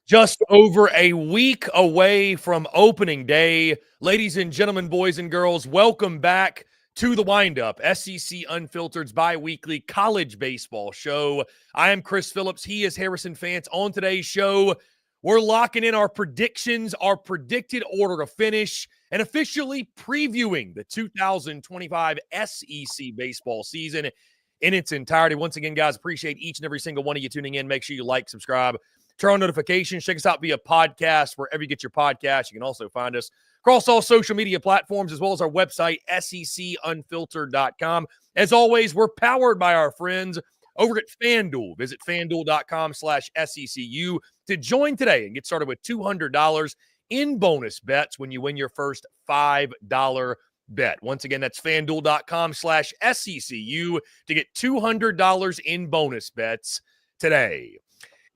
Just over a week away from opening day. Ladies and gentlemen, boys and girls, welcome back to the Windup, SEC Unfiltered's bi-weekly college baseball show. I am Chris Phillips. He is Harrison Fant. On today's show, we're locking in our predictions, our predicted order to finish, and officially previewing the 2025 SEC baseball season in its entirety. Once again, guys, appreciate each and every single one of you tuning in. Make sure you like, subscribe, turn on notifications. Check us out via podcast, wherever you get your podcast. You can also find us across all social media platforms, as well as our website, secunfiltered.com. As always, we're powered by our friends over at FANDUEL. Visit FANDUEL.com/SECU to join today and get started with $200 in bonus bets when you win your first $5 bet. Once again, that's FANDUEL.com/SECU to get $200 in bonus bets today.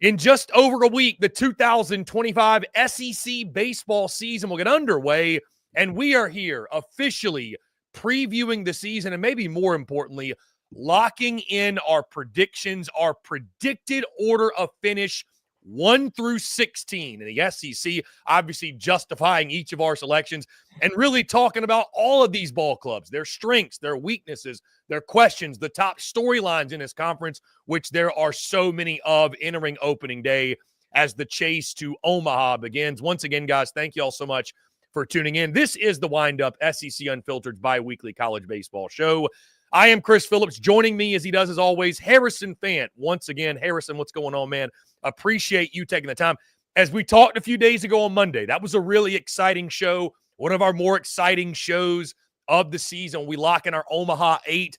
In just over a week, the 2025 SEC baseball season will get underway, and we are here officially previewing the season and maybe more importantly, locking in our predictions, our predicted order of finish 1 through 16 in the SEC, obviously justifying each of our selections and really talking about all of these ball clubs, their strengths, their weaknesses, their questions, the top storylines in this conference, which there are so many of entering opening day as the chase to Omaha begins. Once again, guys, thank you all so much for tuning in. This is the Windup, SEC Unfiltered bi-weekly college baseball show. I am Chris Phillips. Joining me, as he does as always, Harrison Fant. Once again, Harrison, what's going on, man? Appreciate you taking the time. As we talked a few days ago on Monday, that was a really exciting show, one of our more exciting shows of the season. We lock in our Omaha 8.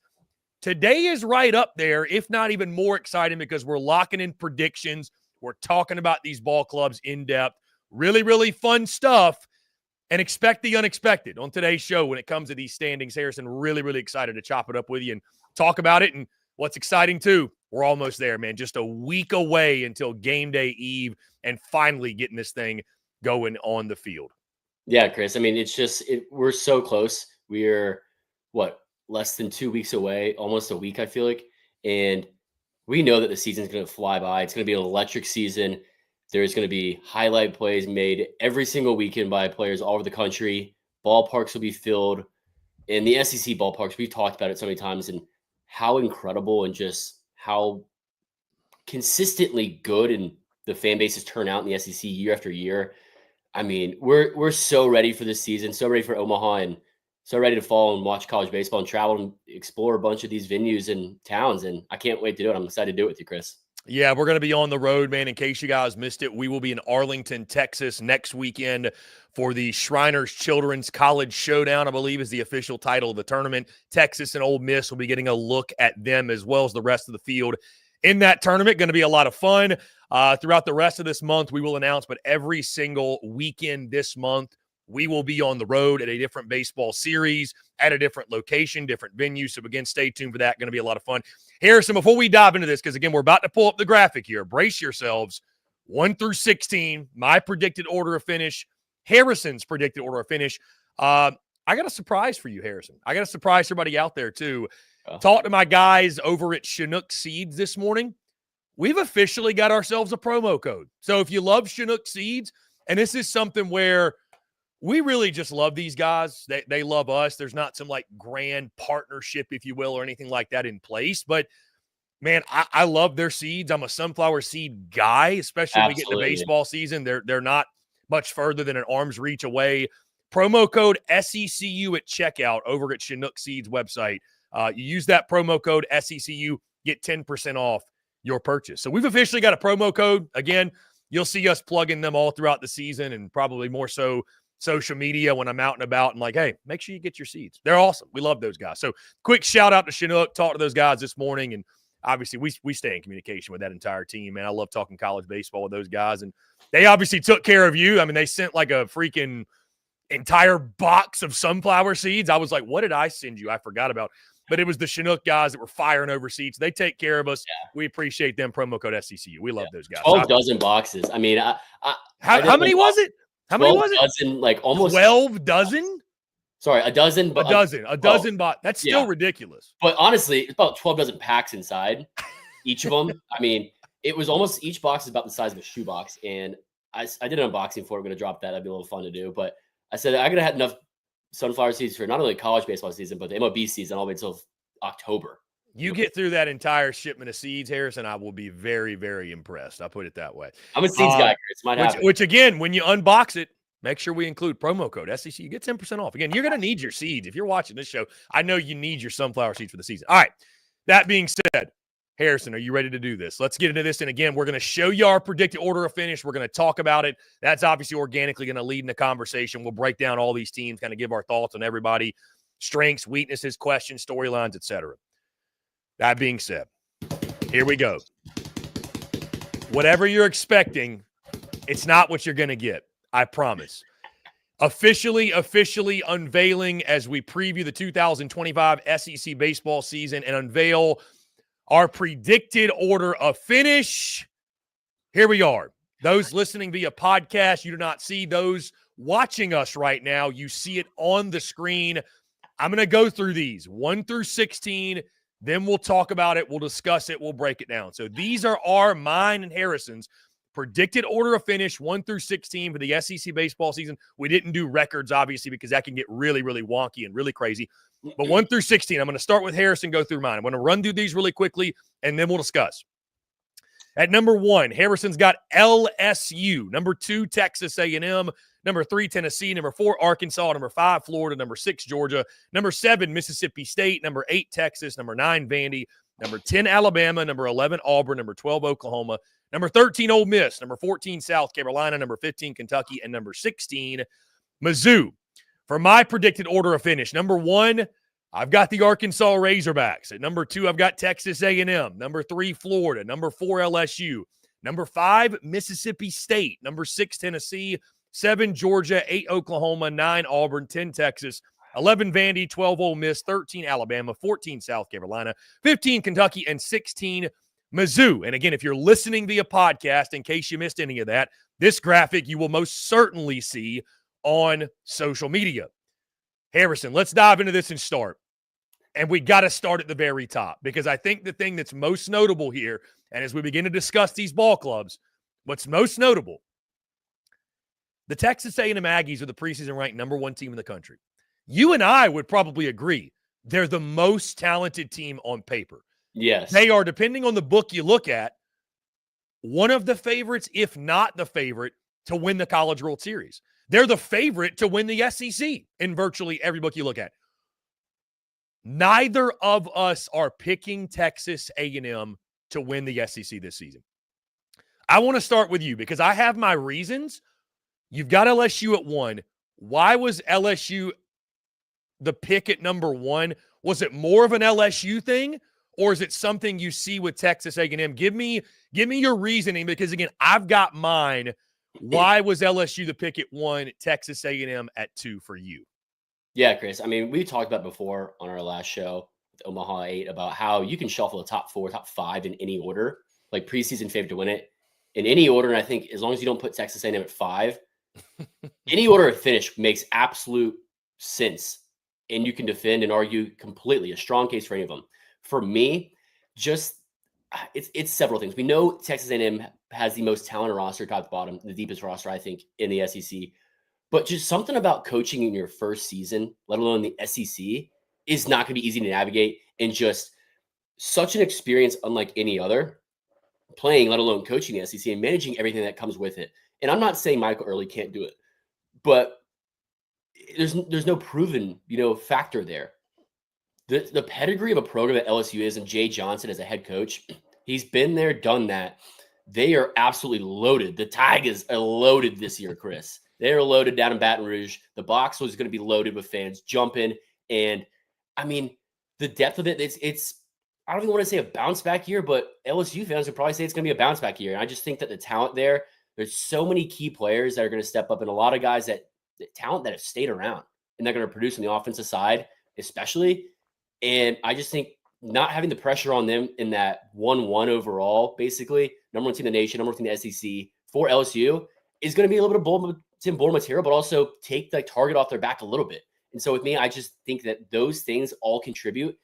Today is right up there, if not even more exciting, because we're locking in predictions. We're talking about these ball clubs in depth. Really, really fun stuff. And expect the unexpected on today's show when it comes to these standings. Harrison, really, really excited to chop it up with you and talk about it. And what's exciting, too, we're almost there, man. Just a week away until game day eve and finally getting this thing going on the field. Yeah, Chris. I mean, it's just we're so close. We're, less than 2 weeks away, almost a week, I feel like. And we know that the season's going to fly by. It's going to be an electric season. There's going to be highlight plays made every single weekend by players all over the country. Ballparks will be filled. In the SEC ballparks, we've talked about it so many times and how incredible and just how consistently good and the fan bases turn out in the SEC year after year. I mean, we're so ready for this season, so ready for Omaha, and so ready to fall and watch college baseball and travel and explore a bunch of these venues and towns. And I can't wait to do it. I'm excited to do it with you, Chris. Yeah, we're going to be on the road, man. In case you guys missed it, we will be in Arlington, Texas next weekend for the Shriners Children's College Showdown, I believe is the official title of the tournament. Texas and Ole Miss will be getting a look at them as well as the rest of the field in that tournament. Going to be a lot of fun. Throughout the rest of this month, we will announce, but every single weekend this month, we will be on the road at a different baseball series, at a different location, different venue. So again, stay tuned for that. Going to be a lot of fun. Harrison, before we dive into this, because again, we're about to pull up the graphic here. Brace yourselves. 1 through 16, my predicted order of finish, Harrison's predicted order of finish. I got a surprise for you, Harrison. I got a surprise for everybody out there too. Talked to my guys over at Chinook Seeds this morning. We've officially got ourselves a promo code. So if you love Chinook Seeds, and this is something where we really just love these guys. They love us. There's not some like grand partnership, if you will, or anything like that in place. But, man, I love their seeds. I'm a sunflower seed guy, especially when we get into baseball season. They're not much further than an arm's reach away. Promo code SECU at checkout over at Chinook Seeds website. You use that promo code SECU, get 10% off your purchase. So we've officially got a promo code. Again, you'll see us plugging them all throughout the season and probably more so social media when I'm out and about and like, hey, make sure you get your seeds. They're awesome. We love those guys. So quick shout out to Chinook. Talked to those guys this morning, and obviously we stay in communication with that entire team, man. I love talking college baseball with those guys, and they obviously took care of you. I mean, they sent like a freaking entire box of sunflower seeds. I was like, what did I send you? I forgot about. But it was the Chinook guys that were firing over seats. They take care of us. Yeah. We appreciate them. Promo code SECU. We love those guys. 12 dozen boxes. I mean, how many was it? How many was it? Dozen, like almost 12 dozen. Sorry, a dozen. But a dozen. But that's still ridiculous. But honestly, it's about 12 dozen packs inside each of them. I mean, it was almost each box is about the size of a shoebox, and I did an unboxing for it. I'm going to drop that. That'd be a little fun to do. But I said I'm going to have enough sunflower seeds for not only college baseball season, but the MLB season all the way until October. You get through that entire shipment of seeds, Harrison, I will be very, very impressed. I'll put it that way. I'm a seeds guy, Chris. Might happen. Which, again, when you unbox it, make sure we include promo code SECU. You get 10% off. Again, you're going to need your seeds. If you're watching this show, I know you need your sunflower seeds for the season. All right. That being said, Harrison, are you ready to do this? Let's get into this. And again, we're going to show you our predicted order of finish. We're going to talk about it. That's obviously organically going to lead in the conversation. We'll break down all these teams, kind of give our thoughts on everybody, strengths, weaknesses, questions, storylines, etc. That being said, here we go. Whatever you're expecting, it's not what you're going to get. I promise. Officially unveiling as we preview the 2025 SEC baseball season and unveil our predicted order of finish. Here we are. Those listening via podcast, you do not see. Those watching us right now, you see it on the screen. I'm going to go through these 1 through 16. Then we'll talk about it. We'll discuss it. We'll break it down. So these are mine and Harrison's predicted order of finish 1 through 16 for the SEC baseball season. We didn't do records, obviously, because that can get really, really wonky and really crazy. But 1 through 16, I'm going to start with Harrison, go through mine. I'm going to run through these really quickly, and then we'll discuss. At number 1, Harrison's got LSU. Number 2, Texas A&M. Number 3, Tennessee. Number 4, Arkansas. Number 5, Florida. Number 6, Georgia. Number 7, Mississippi State. Number 8, Texas. Number 9, Vandy. Number 10, Alabama. Number 11, Auburn. Number 12, Oklahoma. Number 13, Ole Miss. Number 14, South Carolina. Number 15, Kentucky. And number 16, Mizzou. For my predicted order of finish, number 1, I've got the Arkansas Razorbacks. At number 2, I've got Texas A&M. Number 3, Florida. Number 4, LSU. Number 5, Mississippi State. Number 6, Tennessee. 7, Georgia. 8, Oklahoma. 9, Auburn. 10, Texas. 11, Vandy. 12, Ole Miss. 13, Alabama. 14, South Carolina. 15, Kentucky. And 16, Mizzou. And again, if you're listening via podcast, in case you missed any of that, this graphic you will most certainly see on social media. Harrison, let's dive into this and start. And we got to start at the very top, because I think the thing that's most notable here, and as we begin to discuss these ball clubs, what's most notable, the Texas A&M Aggies are the preseason ranked number 1 team in the country. You and I would probably agree they're the most talented team on paper. Yes. They are, depending on the book you look at, one of the favorites, if not the favorite, to win the College World Series. They're the favorite to win the SEC in virtually every book you look at. Neither of us are picking Texas A&M to win the SEC this season. I want to start with you because I have my reasons. You've got LSU at 1. Why was LSU the pick at number 1? Was it more of an LSU thing, or is it something you see with Texas A&M? Give me your reasoning, because again, I've got mine. Why was LSU the pick at 1, Texas A&M at 2 for you? Yeah, Chris. I mean, we talked about before on our last show with Omaha 8 about how you can shuffle the top 4, top 5 in any order, like preseason favorite to win it in any order. And I think as long as you don't put Texas A&M at 5, any order of finish makes absolute sense. And you can defend and argue completely a strong case for any of them. For me, just it's several things. We know Texas A&M has the most talented roster, top to bottom, the deepest roster, I think, in the SEC. But just something about coaching in your first season, let alone the SEC, is not going to be easy to navigate, and just such an experience unlike any other, playing, let alone coaching the SEC and managing everything that comes with it. And I'm not saying Michael Early can't do it, but there's no proven, factor there. The pedigree of a program that LSU is, and Jay Johnson as a head coach, he's been there, done that. They are absolutely loaded. The Tigers are loaded this year, Chris. They're loaded down in Baton Rouge. The box was going to be loaded with fans jumping. And, I mean, the depth of it, it's I don't even want to say a bounce back year, but LSU fans would probably say it's going to be a bounce back year. And I just think that the talent there's so many key players that are going to step up, and a lot of guys that talent that have stayed around, and they're going to produce on the offensive side, especially. And I just think not having the pressure on them in that 1-1 overall, basically, number 1 team in the nation, number 1 team in the SEC for LSU is going to be a little bit of bold material, but also take the target off their back a little bit. And so with me, I just think that those things all contribute,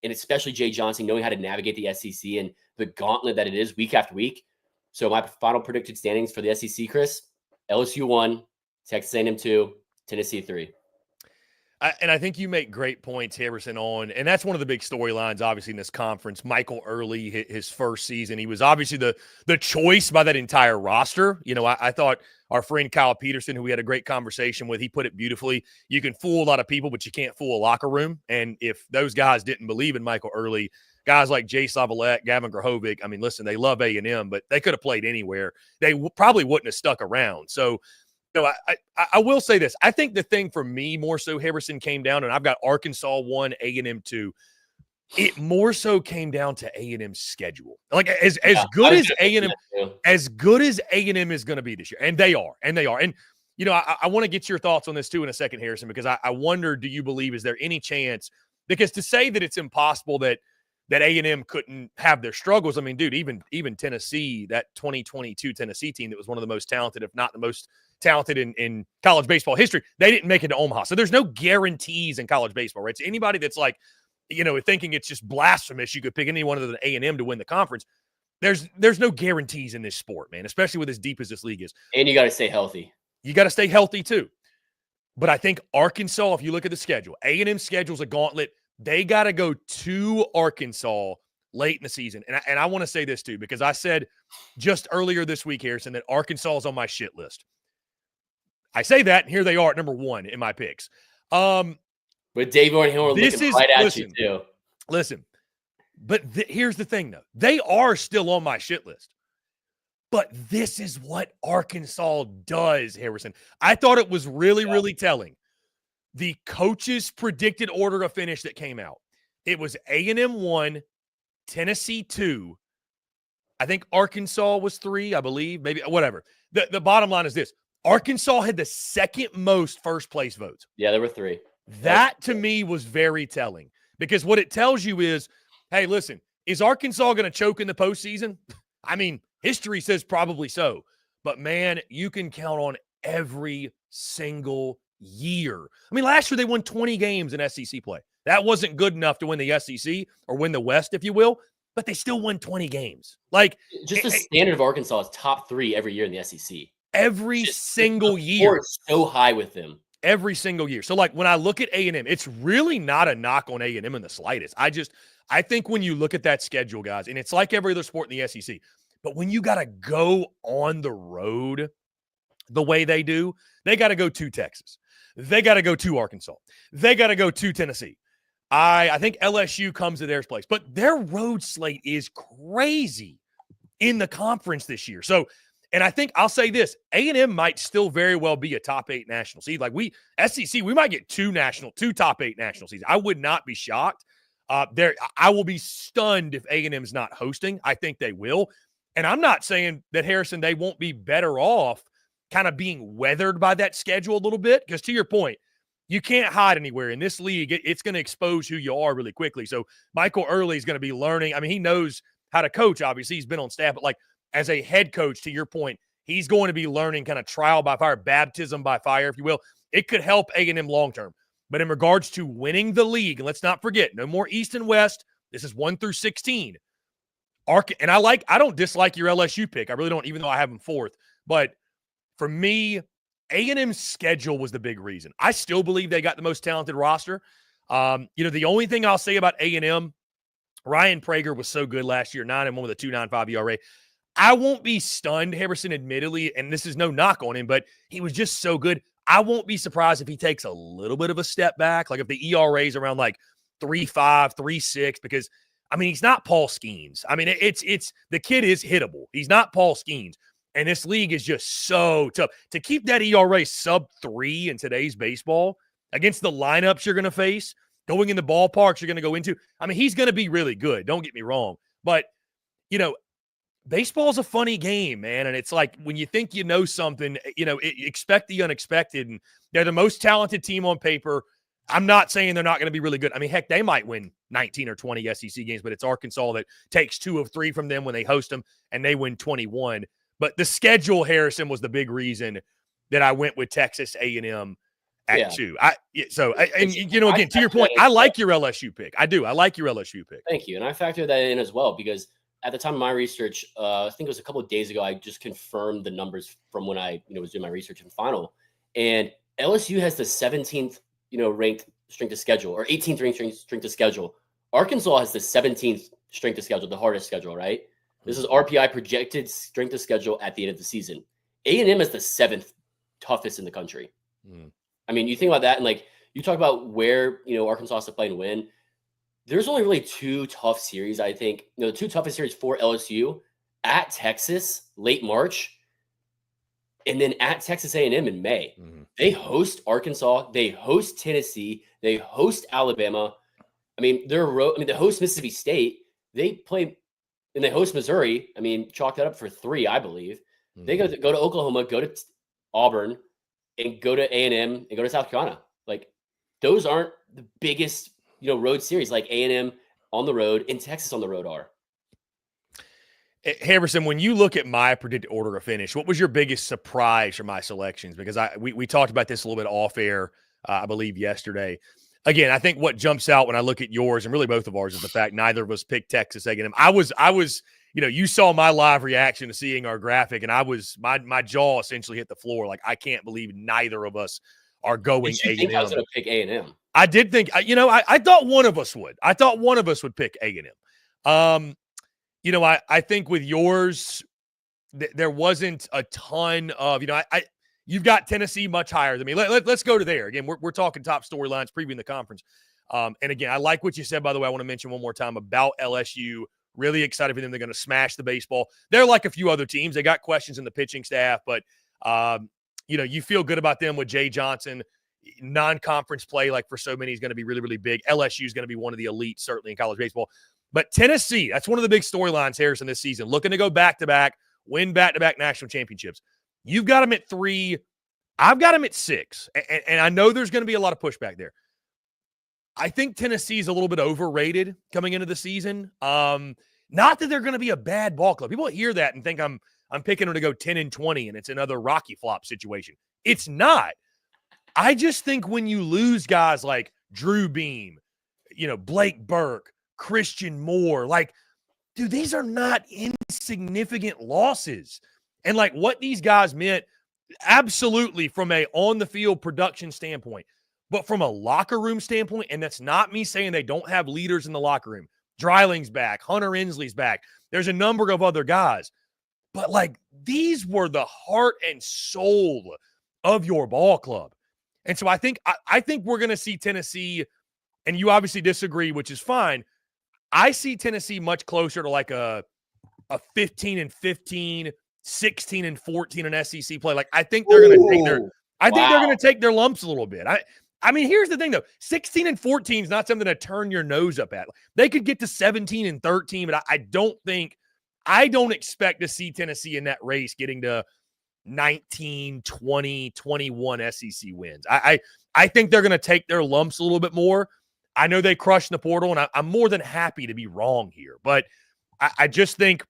and especially Jay Johnson knowing how to navigate the SEC and the gauntlet that it is week after week. So my final predicted standings for the SEC, Chris, LSU 1, Texas A&M 2, Tennessee 3. And I think you make great points, Harrison, on, and that's one of the big storylines, obviously, in this conference. Michael Early, his first season, he was obviously the choice by that entire roster. You know, I thought our friend Kyle Peterson, who we had a great conversation with, he put it beautifully. You can fool a lot of people, but you can't fool a locker room. And if those guys didn't believe in Michael Early, guys like Jay Savalette, Gavin Grahovic, I mean, listen, they love A&M, but they could have played anywhere. They probably wouldn't have stuck around. So, no, I will say this. I think the thing for me more so, Harrison, came down, and I've got Arkansas 1, A&M 2. It more so came down to A&M's schedule. Like as good as A&M is going to be this year, and they are. And you know, I want to get your thoughts on this too in a second, Harrison, because I wonder, do you believe, is there any chance? Because to say that it's impossible that A&M couldn't have their struggles. I mean, dude, even Tennessee, that 2022 Tennessee team that was one of the most talented, if not the most talented in college baseball history, they didn't make it to Omaha. So there's no guarantees in college baseball, right? So anybody that's like, you know, thinking it's just blasphemous, you could pick anyone other than A&M to win the conference. There's no guarantees in this sport, man, especially with as deep as this league is. And you got to stay healthy. You got to stay healthy too. But I think Arkansas, if you look at the schedule, A&M schedule's a gauntlet. They got to go to Arkansas late in the season. And I want to say this too, because I said just earlier this week, Harrison, that Arkansas is on my shit list. I say that, and here they are at number 1 in my picks. With Dave Owen Hill looking right at you too. Listen, but here's the thing, though. They are still on my shit list. But this is what Arkansas does, Harrison. I thought it was really, really telling. The coaches' predicted order of finish that came out. It was A&M 1, Tennessee 2. I think Arkansas was 3, I believe. Maybe, whatever. The bottom line is this. Arkansas had the second most first place votes. Yeah, there were 3. That, to me, was very telling. Because what it tells you is, hey, listen, is Arkansas going to choke in the postseason? I mean, history says probably so. But, man, you can count on every single year. I mean, last year they won 20 games in SEC play. That wasn't good enough to win the SEC or win the West, if you will, but they still won 20 games. Like, just the standard of Arkansas is top 3 every year in the SEC. Every single year. It's so high with them. Every single year. So, like, when I look at A&M, it's really not a knock on A&M in the slightest. I think when you look at that schedule, guys, and it's like every other sport in the SEC, but when you got to go on the road the way they do, they got to go to Texas. They got to go to Arkansas. They got to go to Tennessee. I think LSU comes to their place. But their road slate is crazy in the conference this year. So, and I think I'll say this, A&M might still very well be a top 8 national seed. Like SEC, we might get 2 top 8 national seeds. I would not be shocked. I will be stunned if A&M is not hosting. I think they will. And I'm not saying that, Harrison, they won't be better off kind of being weathered by that schedule a little bit. Because to your point, you can't hide anywhere. In this league, it's going to expose who you are really quickly. So Michael Early is going to be learning. I mean, he knows how to coach, obviously. He's been on staff. But, like, as a head coach, to your point, he's going to be learning kind of trial by fire, baptism by fire, if you will. It could help A&M long-term. But in regards to winning the league, and let's not forget, no more East and West. This is 1 through 16. And I don't dislike your LSU pick. I really don't, even though I have them 4th. But for me, A&M's schedule was the big reason. I still believe they got the most talented roster. The only thing I'll say about A&M, Ryan Prager was so good last year, 9-1 with a 2.95 ERA. I won't be stunned, Harrison, admittedly, and this is no knock on him, but he was just so good. I won't be surprised if he takes a little bit of a step back, like if the ERA is around like 3.5, 3.6, because, I mean, he's not Paul Skeens. I mean, it's the kid is hittable. He's not Paul Skeens. And this league is just so tough. To keep that ERA sub 3 in today's baseball against the lineups you're going to face, going in the ballparks you're going to go into, I mean, he's going to be really good. Don't get me wrong. But, baseball's a funny game, man. And it's like when you think you know something, expect the unexpected. And they're the most talented team on paper. I'm not saying they're not going to be really good. I mean, heck, they might win 19 or 20 SEC games, but it's Arkansas that takes 2 of 3 from them when they host them, and they win 21. But the schedule, Harrison, was the big reason that I went with Texas A&M at 2. Again, to your point, I like your LSU pick. I do. I like your LSU pick. Thank you. And I factor that in as well because at the time of my research, I think it was a couple of days ago, I just confirmed the numbers from when I was doing my research in final. And LSU has the 17th, ranked strength of schedule, or 18th ranked strength of schedule. Arkansas has the 17th strength of schedule, the hardest schedule, right? This is RPI projected strength of schedule at the end of the season. A&M is the 7th toughest in the country. I mean, you think about that, and like you talk about where Arkansas has to play and win. There's only really 2 tough series, I think. The 2 toughest series for LSU: at Texas late March, and then at Texas A&M in May. They host Arkansas, they host Tennessee, they host Alabama. I mean, they host Mississippi State. They play, and they host Missouri. I mean, chalk that up for 3, I believe. They go to Oklahoma, go to Auburn, and go to A&M, and go to South Carolina. Like, those aren't the biggest, road series like A&M on the road and Texas on the road are. Harrison, when you look at my predicted order of finish, what was your biggest surprise for my selections? Because we talked about this a little bit off air, I believe, yesterday. Again, I think what jumps out when I look at yours, and really both of ours, is the fact neither of us picked Texas A&M. I was, you saw my live reaction to seeing our graphic, and my jaw essentially hit the floor. Like, I can't believe neither of us are going A&M. Did you think I was going to pick A&M? I did think, I thought one of us would. I thought one of us would pick A&M. I think with yours, there wasn't a ton of, you've got Tennessee much higher than me. Let's go to there. Again, we're talking top storylines, previewing the conference. And again, I like what you said, by the way. I want to mention one more time about LSU. Really excited for them. They're going to smash the baseball. They're like a few other teams. They got questions in the pitching staff, but, you feel good about them with Jay Johnson. Non-conference play, like for so many, is going to be really, really big. LSU is going to be one of the elites, certainly in college baseball. But Tennessee, that's one of the big storylines, Harrison, this season. Looking to go back-to-back, win back-to-back national championships. You've got them at 3. I've got them at 6. And I know there's going to be a lot of pushback there. I think Tennessee is a little bit overrated coming into the season. Not that they're going to be a bad ball club. People hear that and think I'm picking them to go 10-20 and it's another Rocky Flop situation. It's not. I just think when you lose guys like Drew Beam, Blake Burke, Christian Moore, like, dude, these are not insignificant losses. And like what these guys meant, absolutely from a on-the-field production standpoint, but from a locker room standpoint, and that's not me saying they don't have leaders in the locker room. Dryling's back. Hunter Inslee's back. There's a number of other guys. But like these were the heart and soul of your ball club. And so I think we're going to see Tennessee, and you obviously disagree, which is fine. I see Tennessee much closer to like a 15-15, 16-14 in SEC play. Like I think they're going to take they're going to take their lumps a little bit. I mean, here's the thing though: 16-14 is not something to turn your nose up at. They could get to 17-13, but I don't expect to see Tennessee in that race getting to 19, 20, 21 SEC wins. I think they're going to take their lumps a little bit more. I know they crushed the portal, and I'm more than happy to be wrong here. But I just think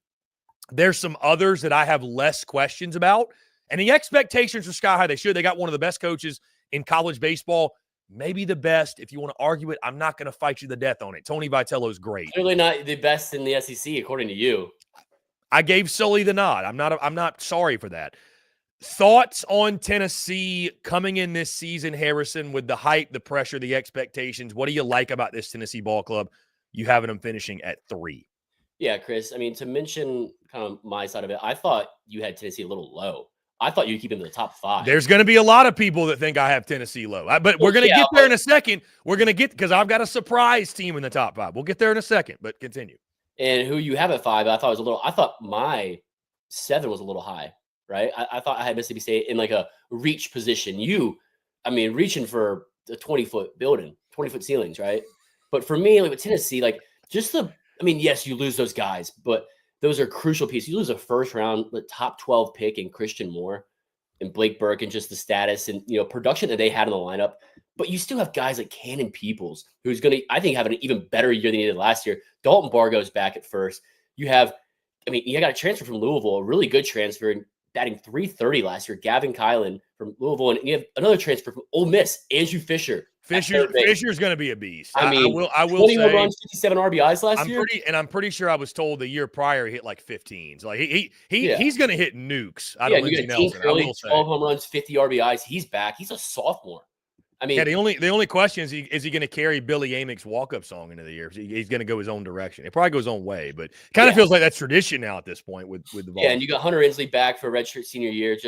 there's some others that I have less questions about. And the expectations are sky high. They got one of the best coaches in college baseball, maybe the best. If you want to argue it, I'm not going to fight you to death on it. Tony Vitello's great. Clearly not the best in the SEC, according to you. I gave Sully the nod. I'm not sorry for that. Thoughts on Tennessee coming in this season, Harrison, with the hype, the pressure, the expectations? What do you like about this Tennessee ball club? You having them finishing at 3. Yeah, Chris. I mean, to mention kind of my side of it, I thought you had Tennessee a little low. I thought you'd keep them in the top 5. There's going to be a lot of people that think I have Tennessee low. But we're going to get there in a second. We're going to get – because I've got a surprise team in the top 5. We'll get there in a second, but continue. And who you have at 5, I thought my 7 was a little high. Right. I thought I had Mississippi State in like a reach position. Reaching for a 20-foot building, 20-foot ceilings. Right. But for me, like with Tennessee, like yes, you lose those guys, but those are crucial pieces. You lose a first round, the top 12 pick in Christian Moore and Blake Burke, and just the status and, production that they had in the lineup. But you still have guys like Cannon Peoples, who's going to, I think, have an even better year than he did last year. Dalton Bargo's back at first. You got a transfer from Louisville, a really good transfer, and batting .330 last year, Gavin Kylan from Louisville. And you have another transfer from Ole Miss, Andrew Fisher, Fisher's going to be a beast. I mean, I will 20 say, home runs, 57 RBIs last year. I'm pretty sure I was told the year prior he hit like 15s. Like he's going to hit nukes out of Lindsey Nelson. I will say 12 home runs, 50 RBIs. He's back. He's a sophomore. I mean, the only question is he going to carry Billy Amick's walk-up song into the year? He's going to go his own direction. It probably goes his own way, but kind of feels like that's tradition now at this point with the ball. Yeah, and you got Hunter Inslee back for redshirt senior year.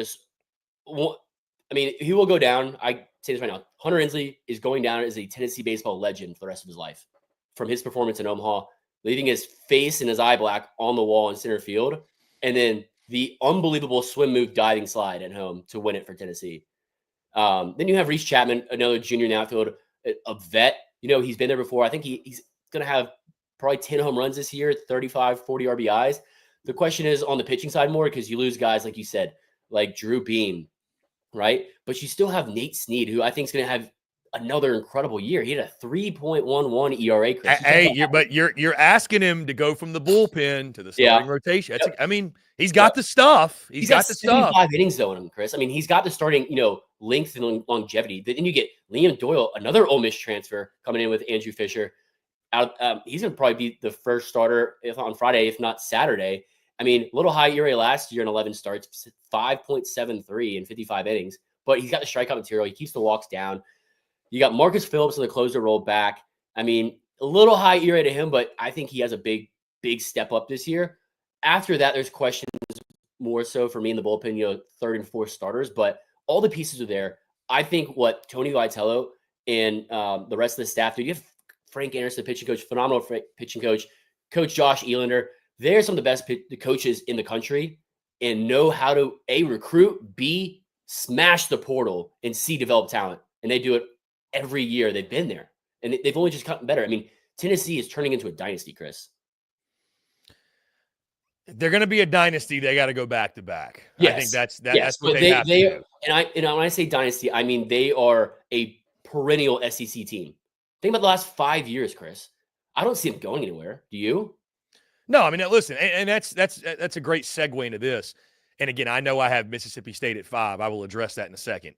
I mean, he will go down. I say this right now. Hunter Inslee is going down as a Tennessee baseball legend for the rest of his life from his performance in Omaha, leaving his face and his eye black on the wall in center field, and then the unbelievable swim move diving slide at home to win it for Tennessee. Then you have Reese Chapman, another junior in the outfield, a vet. You know, he's been there before. I think he's going to have probably 10 home runs this year, 35, 40 RBIs. The question is on the pitching side more because you lose guys, like you said, like Drew Beam, right? But you still have Nate Snead, who I think is going to have another incredible year. He had a 3.11 ERA. Chris. You're asking him to go from the bullpen to the starting rotation. I mean, he's got the stuff. He's got the 75 innings though in him, Chris. I mean, he's got the starting, length and longevity. Then you get Liam Doyle, another Ole Miss transfer, coming in with Andrew Fisher. He's going to probably be the first starter on Friday, if not Saturday. I mean, a little high ERA last year in 11 starts, 5.73 in 55 innings, but he's got the strikeout material. He keeps the walks down. You got Marcus Phillips in the closer role back. I mean, a little high ERA to him, but I think he has a big step up this year. After that, there's questions more so for me in the bullpen, third and fourth starters, but all the pieces are there. I think what Tony Vitello and the rest of the staff do, you have Frank Anderson, the pitching coach, phenomenal pitching coach, Coach Josh Elander. They're some of the best coaches in the country and know how to, A, recruit, B, smash the portal, and C, develop talent. And they do it every year they've been there. And they've only just gotten better. I mean, Tennessee is turning into a dynasty, Chris. They're going to be a dynasty. They got to go back to back. Yes. I think that's what they have to do. And when I say dynasty, I mean they are a perennial SEC team. Think about the last 5 years, Chris. I don't see them going anywhere. Do you? No, I mean, listen, and that's a great segue into this. And again, I know I have Mississippi State at 5. I will address that in a second.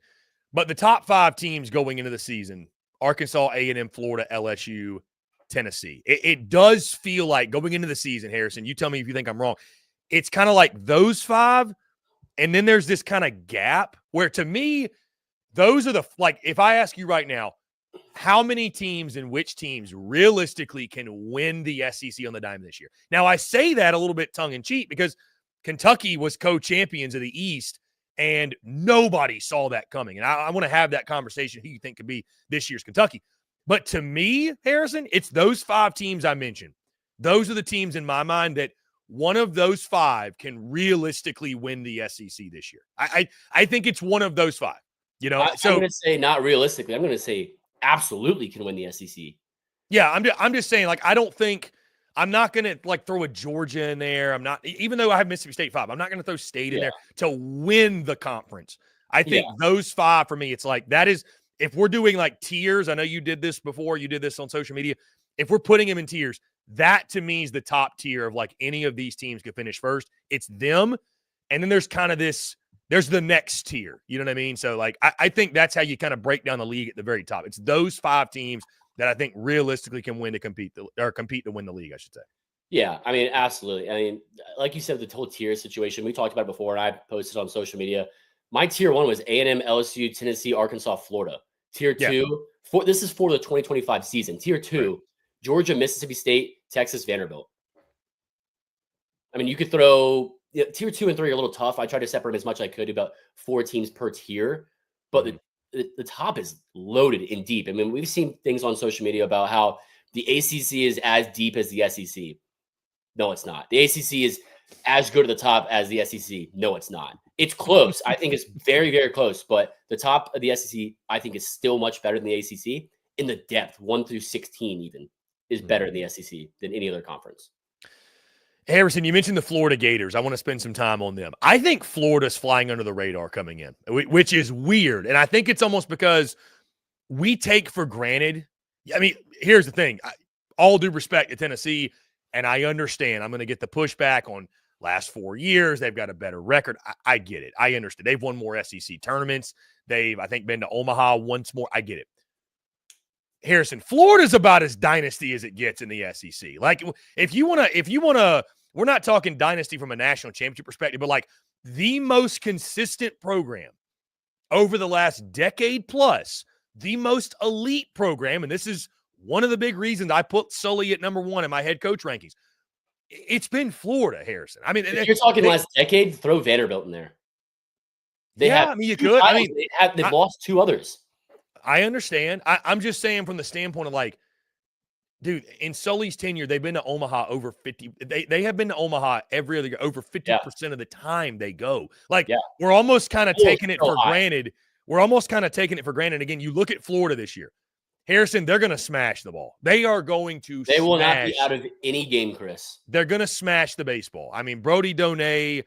But the top 5 teams going into the season: Arkansas, A&M, Florida, LSU, Tennessee. It does feel like going into the season, Harrison, you tell me if you think I'm wrong, it's kind of like those 5, and then there's this kind of gap where, to me, those are if I ask you right now, how many teams and which teams realistically can win the SEC on the dime this year? Now, I say that a little bit tongue-in-cheek because Kentucky was co-champions of the East, and nobody saw that coming. And I want to have that conversation who you think could be this year's Kentucky. But to me, Harrison, it's those 5 teams I mentioned. Those are the teams in my mind that one of those 5 can realistically win the SEC this year. I think it's one of those 5. I'm going to say not realistically. I'm going to say absolutely can win the SEC. Yeah, I'm just saying, I don't think – I'm not going to throw a Georgia in there. I'm not, even though I have Mississippi State 5, I'm not going to throw State in there to win the conference. I think those 5 for me, it's that is, if we're doing tiers, I know you did this before, you did this on social media. If we're putting them in tiers, that to me is the top tier of any of these teams could finish first. It's them. And then there's kind of there's the next tier. You know what I mean? So I think that's how you kind of break down the league at the very top. It's those 5 teams that I think realistically can compete to win the league, I should say. Yeah, I mean, absolutely. I mean, like you said, the whole tier situation, we talked about it before, and I posted on social media. My tier 1 was A&M, LSU, Tennessee, Arkansas, Florida. Tier 2, this is for the 2025 season. Tier 2, Georgia, Mississippi State, Texas, Vanderbilt. I mean, you could throw tier 2 and 3 are a little tough. I tried to separate them as much as I could, about 4 teams per tier, but the top is loaded and deep. I mean, we've seen things on social media about how the ACC is as deep as the SEC. No, it's not. The ACC is as good at the top as the SEC. No, it's not. It's close. I think it's very, very close. But the top of the SEC, I think, is still much better than the ACC. In the depth, 1 through 16 even, is better in the SEC than any other conference. Harrison, you mentioned the Florida Gators. I want to spend some time on them. I think Florida's flying under the radar coming in, which is weird. And I think it's almost because we take for granted. I mean, here's the thing. All due respect to Tennessee, and I understand I'm going to get the pushback on last 4 years. They've got a better record. I get it. I understand. They've won more SEC tournaments. They've, I think, been to Omaha once more. I get it. Harrison, Florida's about as dynasty as it gets in the SEC. Like, if you want to, we're not talking dynasty from a national championship perspective, but like the most consistent program over the last decade plus, the most elite program, and this is one of the big reasons I put Sully at number 1 in my head coach rankings. It's been Florida, Harrison. I mean, if you're talking last decade, throw Vanderbilt in there. You could. I mean, they've lost 2 others. I understand. I'm just saying from the standpoint of like, dude, in Sully's tenure, they've been to Omaha over 50. They have been to Omaha every other year, over 50% of the time they go. Like, we're almost kind of taking it for granted. We're almost kind of taking it for granted. Again, you look at Florida this year. Harrison, they're going to smash the ball. They are going to They will not be out of any game, Chris. They're going to smash the baseball. I mean, Brody Donay,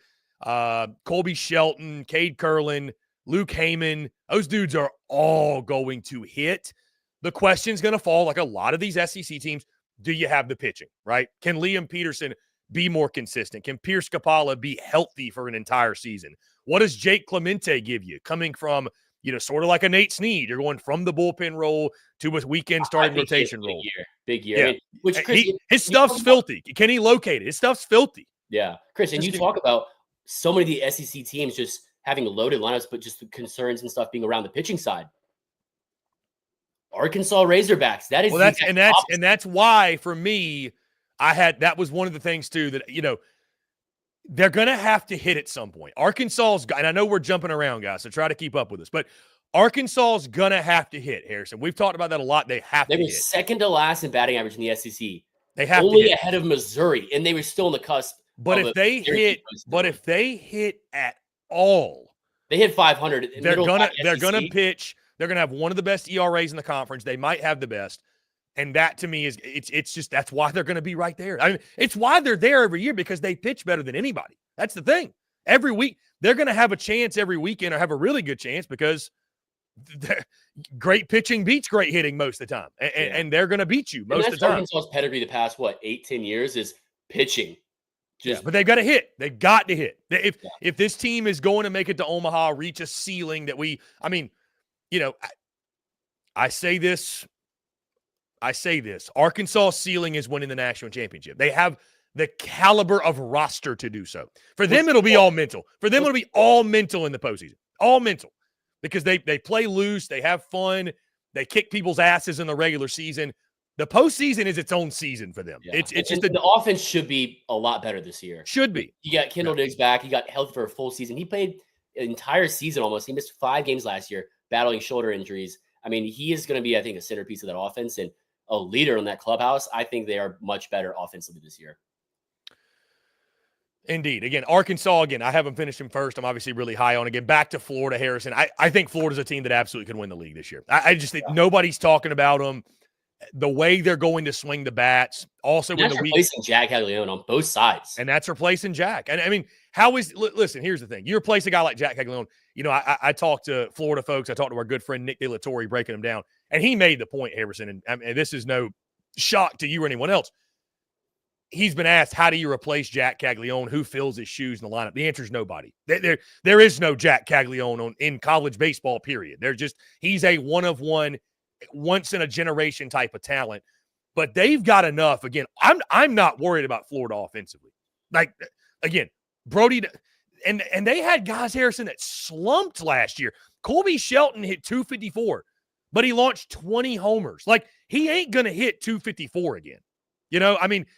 Colby Shelton, Cade Curlin, Luke Heyman, those dudes are all going to hit. The question's going to fall, like a lot of these SEC teams, do you have the pitching, right? Can Liam Peterson be more consistent? Can Pierce Capala be healthy for an entire season? What does Jake Clemente give you coming from, sort of like a Nate Snead? You're going from the bullpen role to a weekend starting rotation role. Big year. Yeah. I mean, Chris, his stuff's filthy. Can he locate it? His stuff's filthy. Yeah. Chris, and you talk about so many of the SEC teams just having loaded lineups, but just the concerns and stuff being around the pitching side. Arkansas Razorbacks. That is that's why for me, that was one of the things too that they're gonna have to hit at some point. Arkansas's, and I know we're jumping around, guys, so try to keep up with us, but Arkansas's gonna have to hit, Harrison. We've talked about that a lot. They were hit. Second to last in batting average in the SEC. They have only to hit. Ahead of Missouri, and they were still on the cusp. But if they hit at all, they hit 500. They're gonna pitch. They're gonna have one of the best ERAs in the conference. They might have the best, and that to me is it's just that's why they're gonna be right there. I mean, it's why they're there every year because they pitch better than anybody. That's the thing. Every week they're gonna have a chance every weekend or have a really good chance because great pitching beats great hitting most of the time, and they're gonna beat you most of the time. Arkansas's pedigree the past 8-10 years is pitching. But they've got to hit. They've got to hit. If this team is going to make it to Omaha, reach a ceiling that I say this. Arkansas' ceiling is winning the national championship. They have the caliber of roster to do so. For them, it'll be all mental. For them, it'll be all mental in the postseason. All mental. Because they play loose. They have fun. They kick people's asses in the regular season. The postseason is its own season for them. Yeah. It's just the offense should be a lot better this year. Should be. You got Kendall Diggs back. He got healthy for a full season. He played an entire season almost. He missed 5 games last year, battling shoulder injuries. I mean, he is going to be, I think, a centerpiece of that offense and a leader in that clubhouse. I think they are much better offensively this year. Indeed. Again, Arkansas, I haven't finished him first. I'm obviously really high on. Again, back to Florida, Harrison. I think Florida's a team that absolutely could win the league this year. I just think nobody's talking about them. The way they're going to swing the bats. Also, that's replacing Jack Caglione on both sides. And that's replacing Jack. And I mean, listen, here's the thing. You replace a guy like Jack Caglione. I talked to Florida folks. I talked to our good friend Nick De La Torre breaking them down. And he made the point, Harrison, and this is no shock to you or anyone else. He's been asked, how do you replace Jack Caglione? Who fills his shoes in the lineup? The answer is nobody. There is no Jack Caglione in college baseball, period. He's a one-of-one, once-in-a-generation type of talent. But they've got enough. Again, I'm not worried about Florida offensively. Like, again, Brody – and they had guys, Harrison, that slumped last year. Colby Shelton hit 254, but he launched 20 homers. Like, he ain't going to hit 254 again.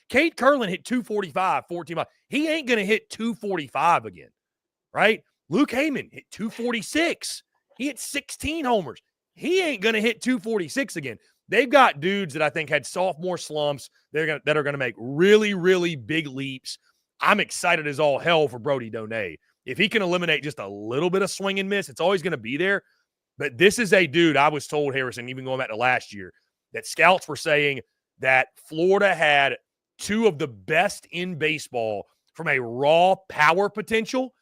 Cade Curlin hit 245, 14 miles. He ain't going to hit 245 again, right? Luke Heyman hit 246. He hit 16 homers. He ain't going to hit 246 again. They've got dudes that I think had sophomore slumps that are going to make really, really big leaps. I'm excited as all hell for Brody Donay. If he can eliminate just a little bit of swing and miss, it's always going to be there. But this is a dude, I was told, Harrison, even going back to last year, that scouts were saying that Florida had 2 of the best in baseball from a raw power potential,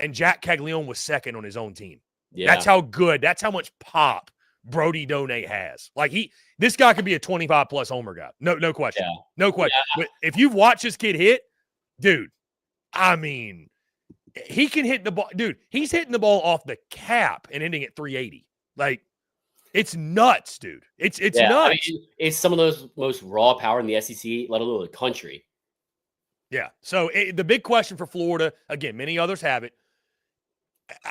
and Jack Caglione was second on his own team. Yeah. That's how good, that's how much pop Brody Donay has. Like, this guy could be a 25-plus homer guy. No question. Yeah. No question. Yeah. But if you've watched this kid hit, dude, I mean, he can hit the ball. Dude, he's hitting the ball off the cap and ending at 380. Like, It's nuts, dude. It's Yeah, nuts. I mean, it's some of those most raw power in the SEC, let alone the country. Yeah. So the big question for Florida, again, many others have it,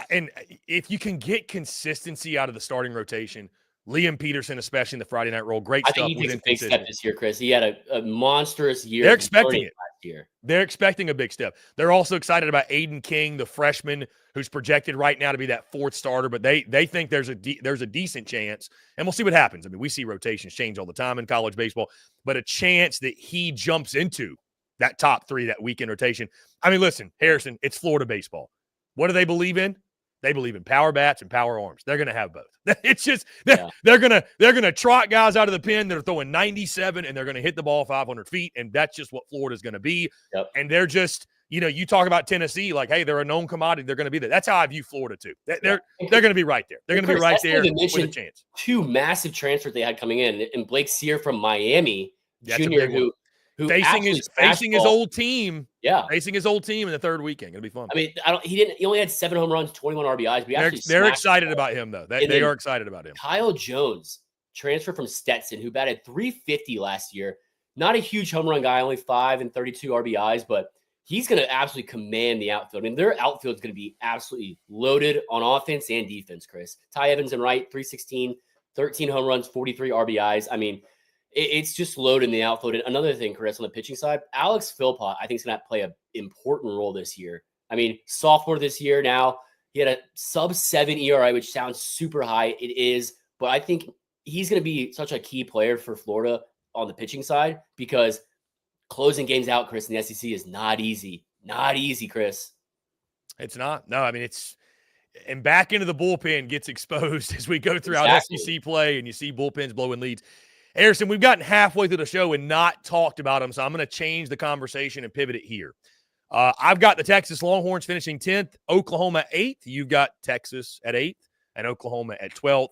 and if you can get consistency out of the starting rotation, Liam Peterson, especially in the Friday night role, great I stuff. think he takes a big step this year, Chris. He had a monstrous year. They're expecting it last year. They're expecting a big step. They're also excited about Aiden King, the freshman, who's projected right now to be that fourth starter. But they think there's a decent chance, and we'll see what happens. I mean, we see rotations change all the time in college baseball, but a chance that he jumps into that top three, that weekend rotation. I mean, listen, Harrison, it's Florida baseball. What do they believe in? They believe in power bats and power arms. They're going to have both. It's just they're gonna trot guys out of the pen that are throwing 97 and they're going to hit the ball 500 feet, and that's just what Florida's going to be. Yep. And they're just, you talk about Tennessee like, hey, they're a known commodity. They're going to be there. That's how I view Florida too. They're going to be right there. They're going to be right there with a chance. Two massive transfers they had coming in, and Blake Sear from Miami, junior, who facing his old team. Yeah, facing his old team in the third weekend. It'll be fun. I mean, he only had 7 home runs, 21 RBIs. But they're excited about him though. They are excited about him. Kyle Jones, transfer from Stetson, who batted .350 last year. Not a huge home run guy, only 5 and 32 RBIs, but he's going to absolutely command the outfield. I mean, their outfield is going to be absolutely loaded on offense and defense, Chris. Ty Evans and Wright, 316, 13 home runs, 43 RBIs. I mean, it's just loaded in the outfield. And another thing, Chris, on the pitching side, Alex Philpott, I think, is going to play an important role this year. I mean, sophomore this year now, he had a sub-7 ERA, which sounds super high. It is, but I think he's going to be such a key player for Florida on the pitching side, because closing games out, Chris, in the SEC is not easy. Not easy, Chris. It's not. No, I mean, and back into the bullpen gets exposed as we go throughout SEC play, and you see bullpens blowing leads. Harrison, we've gotten halfway through the show and not talked about them, so I'm going to change the conversation and pivot it here. I've got the Texas Longhorns finishing 10th, Oklahoma 8th. You've got Texas at 8th and Oklahoma at 12th.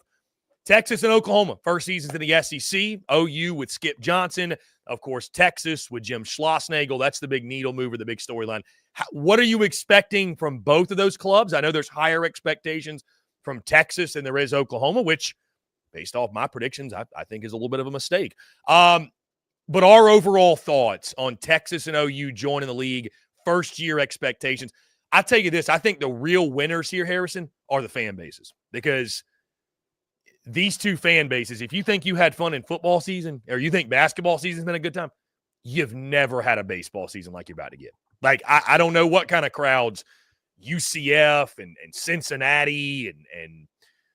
Texas and Oklahoma, first seasons in the SEC. OU with Skip Johnson. Of course, Texas with Jim Schlossnagle. That's the big needle mover, the big storyline. What are you expecting from both of those clubs? I know there's higher expectations from Texas than there is Oklahoma, which, based off my predictions, I think is a little bit of a mistake. But our overall thoughts on Texas and OU joining the league, first-year expectations. I tell you this, I think the real winners here, Harrison, are the fan bases. Because these two fan bases, if you think you had fun in football season or you think basketball season's been a good time, you've never had a baseball season like you're about to get. Like, I don't know what kind of crowds UCF and Cincinnati and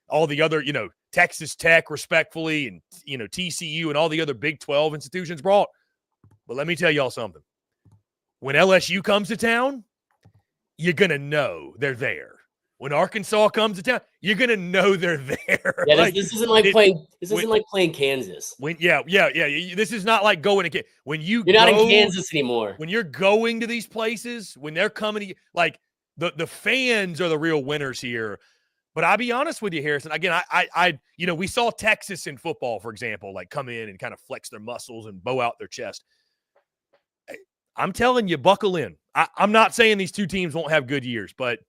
all the other, Texas Tech, respectfully, and, TCU and all the other Big 12 institutions brought. But let me tell y'all something. When LSU comes to town, you're going to know they're there. When Arkansas comes to town, you're going to know they're there. Yeah, this isn't like playing Kansas. This is not like going to – you're not in Kansas anymore. When you're going to these places, when they're coming to – like, the fans are the real winners here. But I'll be honest with you, Harrison. Again, we saw Texas in football, for example, like come in and kind of flex their muscles and bow out their chest. I'm telling you, buckle in. I'm not saying these two teams won't have good years, but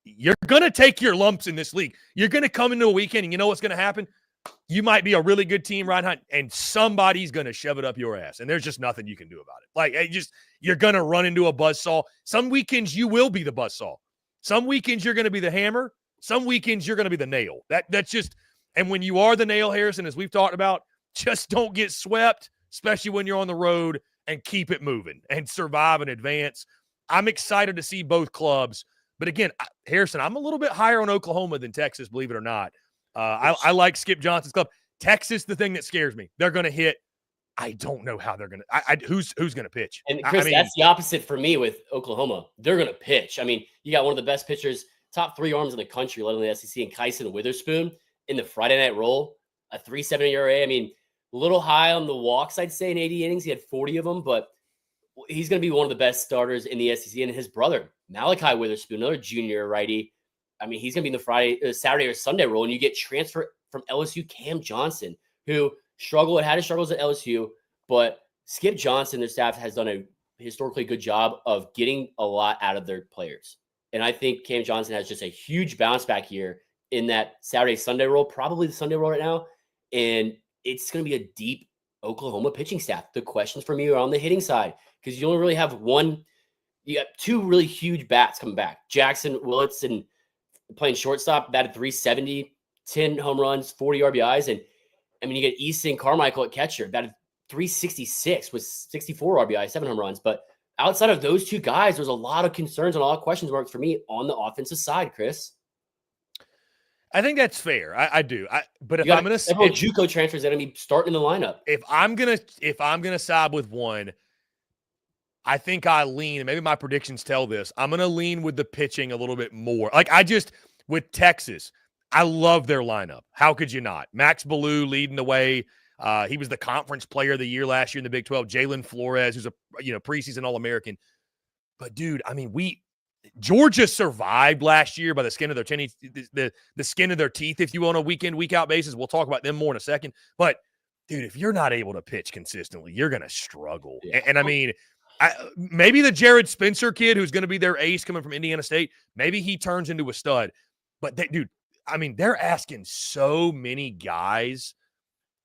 you're going to take your lumps in this league. You're going to come into a weekend, and you know what's going to happen? You might be a really good team right now, and somebody's going to shove it up your ass, and there's just nothing you can do about it. Like, you're going to run into a buzzsaw. Some weekends you will be the buzzsaw. Some weekends you're going to be the hammer. Some weekends you're going to be the nail. That's just – and when you are the nail, Harrison, as we've talked about, just don't get swept, especially when you're on the road, and keep it moving and survive and advance. I'm excited to see both clubs. But again, Harrison, I'm a little bit higher on Oklahoma than Texas, believe it or not. I like Skip Johnson's club. Texas, the thing that scares me, they're going to hit. I don't know how they're going to. Who's going to pitch? And Chris, that's the opposite for me with Oklahoma. They're going to pitch. I mean, you got one of the best pitchers, top 3 arms in the country, let alone the SEC, and Kyson Witherspoon in the Friday night role, a 3.7 ERA. I mean, a little high on the walks, I'd say, in 80 innings. He had 40 of them, but he's going to be one of the best starters in the SEC. And his brother, Malachi Witherspoon, another junior righty. I mean, he's going to be in the Saturday or Sunday role, and you get transfer from LSU, Cam Johnson, who had his struggles at LSU, but Skip Johnson, their staff, has done a historically good job of getting a lot out of their players. And I think Cam Johnson has just a huge bounce back year in that Saturday, Sunday role, probably the Sunday role right now. And it's going to be a deep Oklahoma pitching staff. The questions for me are on the hitting side because you only really have one. You have two really huge bats coming back. Jackson Willitson playing shortstop, batted 370, 10 home runs, 40 RBIs. And I mean, you get Easton Carmichael at catcher, batted 366 with 64 RBIs, 7 home runs. But outside of those two guys, there's a lot of concerns and a lot of questions marks for me on the offensive side, Chris. I think that's fair. I do. But if I'm going to several JUCO transfers that are going to be starting in the lineup. If I'm gonna side with one, I think I lean, and maybe my predictions tell this, I'm going to lean with the pitching a little bit more. Like with Texas, I love their lineup. How could you not? Max Ballou leading the way. He was the conference player of the year last year in the Big 12. Jalen Flores, who's a preseason All-American. But, dude, I mean, Georgia survived last year by the skin of their teeth, the skin of their teeth, if you will, on a week-in, week-out basis. We'll talk about them more in a second. But, dude, if you're not able to pitch consistently, you're going to struggle. Yeah. And I mean – maybe the Jared Spencer kid who's going to be their ace coming from Indiana State, maybe he turns into a stud. But, dude, I mean, they're asking so many guys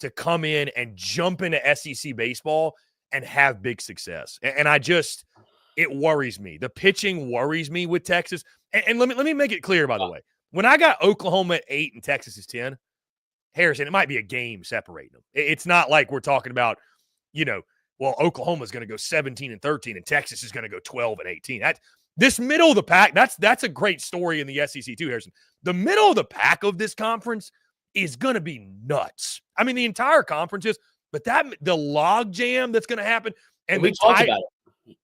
to come in and jump into SEC baseball and have big success. And it worries me. The pitching worries me with Texas. And let me make it clear, by the way. When I got Oklahoma at 8 and Texas is 10, Harrison, it might be a game separating them. It's not like we're talking about, well, Oklahoma's going to go 17 and 13 and Texas is going to go 12 and 18. This middle of the pack, that's a great story in the SEC too, Harrison. The middle of the pack of this conference is going to be nuts. I mean, the entire conference is, but the log jam that's going to happen and we talked about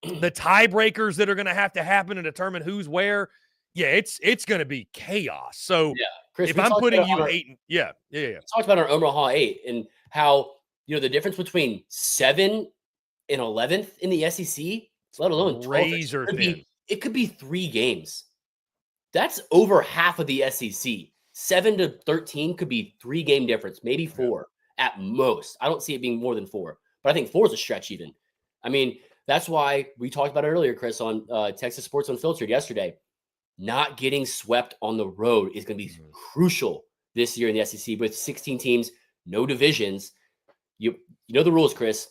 it. The tiebreakers that are going to happen to determine who's where. Yeah, it's going to be chaos. So Chris, if I'm putting you 8, we talked about our Omaha 8 and how, the difference between 7 and 11th in the SEC, let alone 12. It could be 3 games. That's over half of the SEC. 7 to 13 could be 3-game difference, maybe 4 at most. I don't see it being more than 4, but I think 4 is a stretch even. I mean, that's why we talked about it earlier, Chris, on Texas Sports Unfiltered yesterday. Not getting swept on the road is going to be crucial this year in the SEC with 16 teams, no divisions. You know the rules, Chris.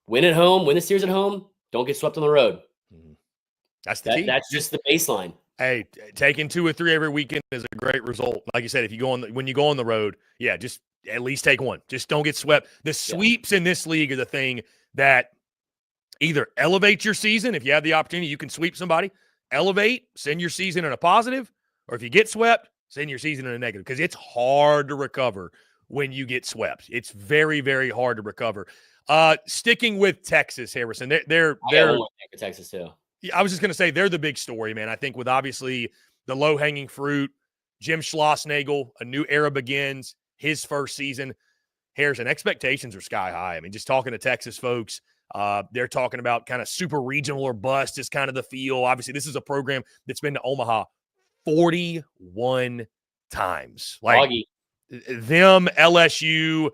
Win at home, win the series at home, don't get swept on the road. That's the key. That's just the baseline. Hey, taking 2 or 3 every weekend is a great result. Like you said, when you go on the road, just at least take 1. Just don't get swept. The sweeps in this league are the thing that either elevate your season. If you have the opportunity, you can sweep somebody, elevate, send your season in a positive, or if you get swept, send your season in a negative because it's hard to recover when you get swept. It's very, very hard to recover. Sticking with Texas, Harrison, they're Texas too. I was just going to say they're the big story, man. I think with obviously the low-hanging fruit, Jim Schlossnagle, a new era begins, his first season. Harrison, expectations are sky high. I mean, just talking to Texas folks, they're talking about kind of super regional or bust is kind of the feel. Obviously, this is a program that's been to Omaha 41 times. Like them, LSU,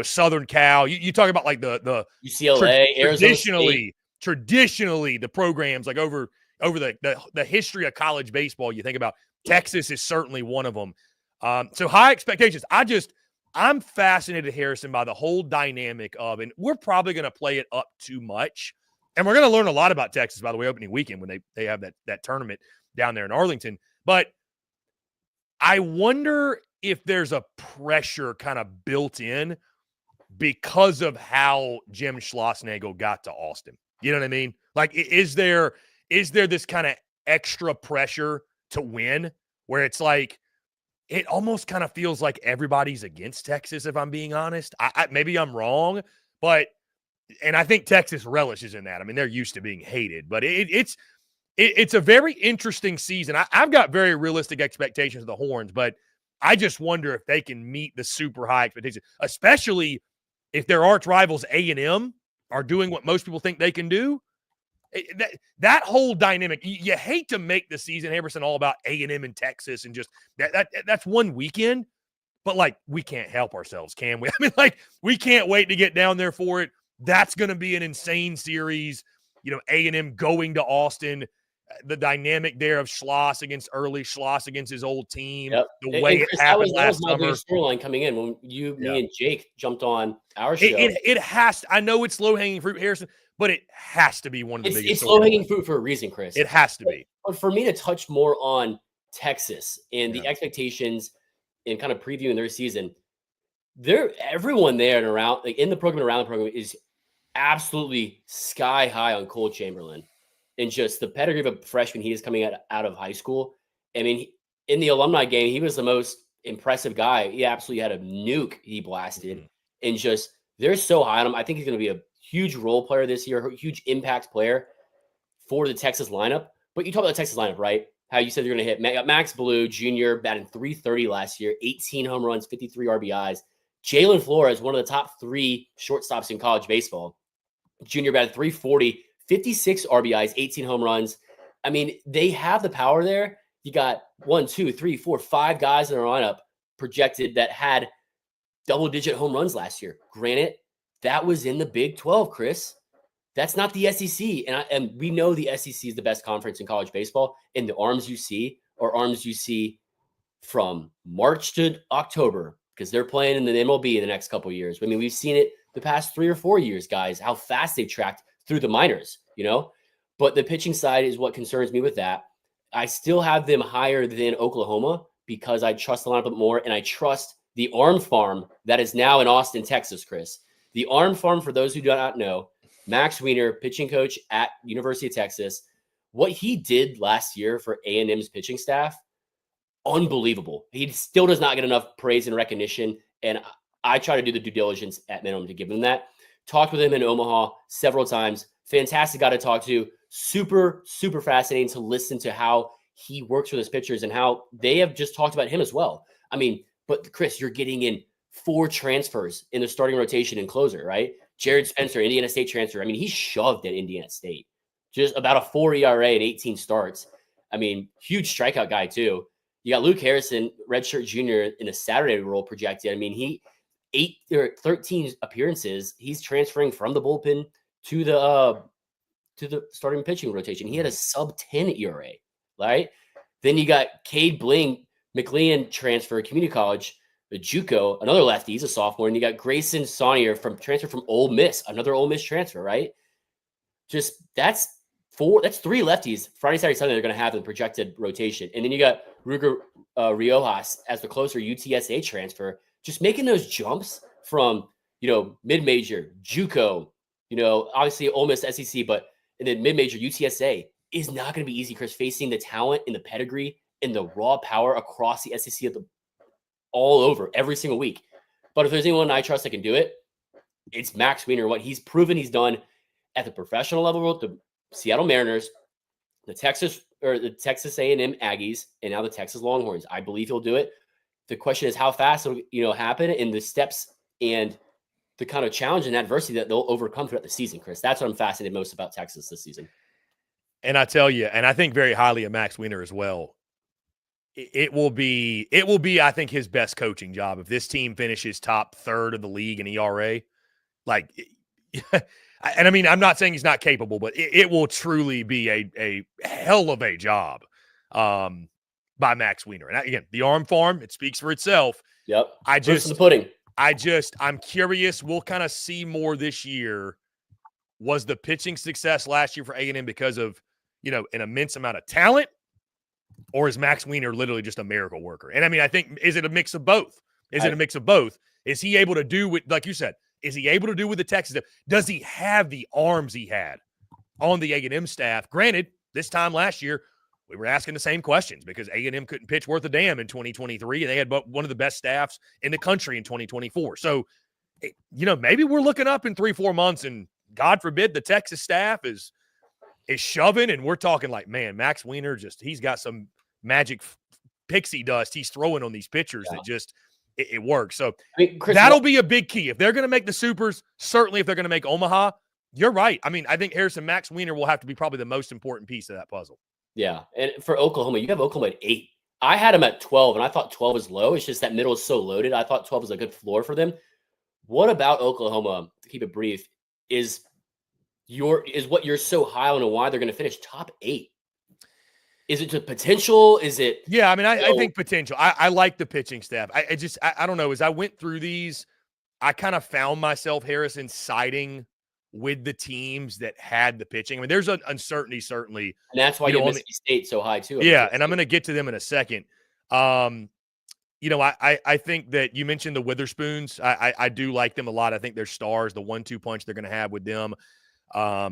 Southern Cal. You talk about like the UCLA, Arizona State. Traditionally, the programs like over the history of college baseball, you think about Texas is certainly one of them. So high expectations. I'm fascinated, Harrison, by the whole dynamic of, and we're probably going to play it up too much. And we're going to learn a lot about Texas, by the way, opening weekend when they have that tournament down there in Arlington. But I wonder if there's a pressure kind of built in because of how Jim Schlossnagle got to Austin. You know what I mean? Like, is there this kind of extra pressure to win where it's like, it almost kind of feels like everybody's against Texas, if I'm being honest. Maybe I'm wrong, and I think Texas relishes in that. I mean, they're used to being hated, but it's a very interesting season. I've got very realistic expectations of the Horns, but I just wonder if they can meet the super high expectations, especially if their arch rivals A&M are doing what most people think they can do. That whole dynamic, you hate to make the season, Harrison, all about A&M and Texas and just that's one weekend, but like we can't help ourselves, can we? I mean, like we can't wait to get down there for it. That's going to be an insane series. A&M going to Austin. the dynamic there of Schloss against his old team, Yep. the way Chris, it happened last my summer. biggest storyline coming in when me and Jake jumped on our show. It has to, I know it's low-hanging fruit, Harrison, but it has to be one of the biggest. It's low-hanging fruit for a reason, Chris. It has to be. But for me to touch more on Texas and the expectations and kind of previewing their season, everyone there and around, like in the program and around the program, is absolutely sky high on Cole Chamberlain and just the pedigree of a freshman he is coming out of high school. I mean, in the alumni game, he was the most impressive guy. He absolutely had a nuke he blasted. And just, they're so high on him. I think he's going to be a huge role player this year, a huge impact player for the Texas lineup. But you talk about the Texas lineup, right? How you said you're going to hit Max Blue Jr. batting .330 last year, 18 home runs, 53 RBIs. Jalen Flores, one of the top 3 shortstops in college baseball. Junior batted .340, 56 RBIs, 18 home runs. I mean, they have the power there. You got 1, 2, 3, 4, 5 guys in the lineup projected that had double-digit home runs last year. Granted, that was in the Big 12, Chris. That's not the SEC. And we know the SEC is the best conference in college baseball. And the arms you see are arms you see from March to October because they're playing in the MLB in the next couple of years. I mean, we've seen it the past 3 or 4 years, guys, how fast they've tracked through the minors, But the pitching side is what concerns me with that. I still have them higher than Oklahoma because I trust the lineup more, and I trust the arm farm that is now in Austin, Texas, Chris. The arm farm, for those who do not know, Max Weiner, pitching coach at University of Texas, what he did last year for A&M's pitching staff, unbelievable. He still does not get enough praise and recognition, and I try to do the due diligence at minimum to give him that. Talked with him in Omaha several times. Fantastic guy to talk to. Super, super fascinating to listen to how he works with his pitchers and how they have just talked about him as well. I mean, but Chris, you're getting in 4 transfers in the starting rotation and closer, right? Jared Spencer, Indiana State transfer. I mean, he's shoved at Indiana State. Just about a 4 ERA and 18 starts. I mean, huge strikeout guy too. You got Luke Harrison, redshirt junior in the Saturday role projected. I mean, he 13 appearances. He's transferring from the bullpen to the starting pitching rotation. He had a sub 10 ERA, right? Then you got Cade Bling, McLean transfer, community college, the JUCO, another lefty. He's a sophomore. And you got Grayson Saunier transfer from Ole Miss, another Ole Miss transfer, right? Just that's 3 lefties Friday, Saturday, Sunday they're going to have in the projected rotation. And then you got Ruger Riojas as the closer UTSA transfer, just making those jumps from, mid-major, JUCO, obviously Ole Miss SEC, but and then mid-major UTSA is not going to be easy, Chris, facing the talent and the pedigree and the raw power across the SEC all over every single week. But if there's anyone I trust that can do it, it's Max Weiner. What he's proven he's done at the professional level with the Seattle Mariners, the Texas A&M Aggies, and now the Texas Longhorns. I believe he'll do it. The question is how fast it'll happen and the steps and the kind of challenge and adversity that they'll overcome throughout the season, Chris. That's what I'm fascinated most about Texas this season. And I tell you, and I think very highly of Max Weiner as well. It will be, I think, his best coaching job if this team finishes top 3rd of the league in ERA. And I mean, I'm not saying he's not capable, but it will truly be a hell of a job by Max Weiner. And again, the arm farm, it speaks for itself. Yep. Proof's in the pudding. I'm curious. We'll kind of see more this year. Was the pitching success last year for A&M because of, an immense amount of talent? Or is Max Weiner literally just a miracle worker? And I mean, I think, is it a mix of both? Is he able to do with, like you said, is he able to do with the Texas? Does he have the arms he had on the A&M staff? Granted, this time last year, we were asking the same questions because A&M couldn't pitch worth a damn in 2023, and they had one of the best staffs in the country in 2024. So, maybe we're looking up in 3-4 months, and God forbid the Texas staff is shoving, and we're talking like, man, Max Weiner he's got some magic pixie dust he's throwing on these pitchers that just it works. So Chris, that'll be a big key. If they're going to make the Supers, certainly if they're going to make Omaha, you're right. I mean, I think Max Weiner will have to be probably the most important piece of that puzzle. Yeah, and for Oklahoma, you have Oklahoma at 8. I had them at 12, and I thought 12 is low. It's just that middle is so loaded. I thought 12 was a good floor for them. What about Oklahoma, to keep it brief, is what you're so high on and why they're going to finish top 8? Is it the potential? Is it? Yeah, I mean, I think potential. I like the pitching staff. I don't know. As I went through these, I kind of found myself, Harrison, siding with the teams that had the pitching. I mean, there's an uncertainty, certainly. And that's why you Mississippi State so high, too. Yeah, and I'm going to get to them in a second. I think that you mentioned the Witherspoons. I do like them a lot. I think they're stars, the 1-2 punch they're going to have with them. A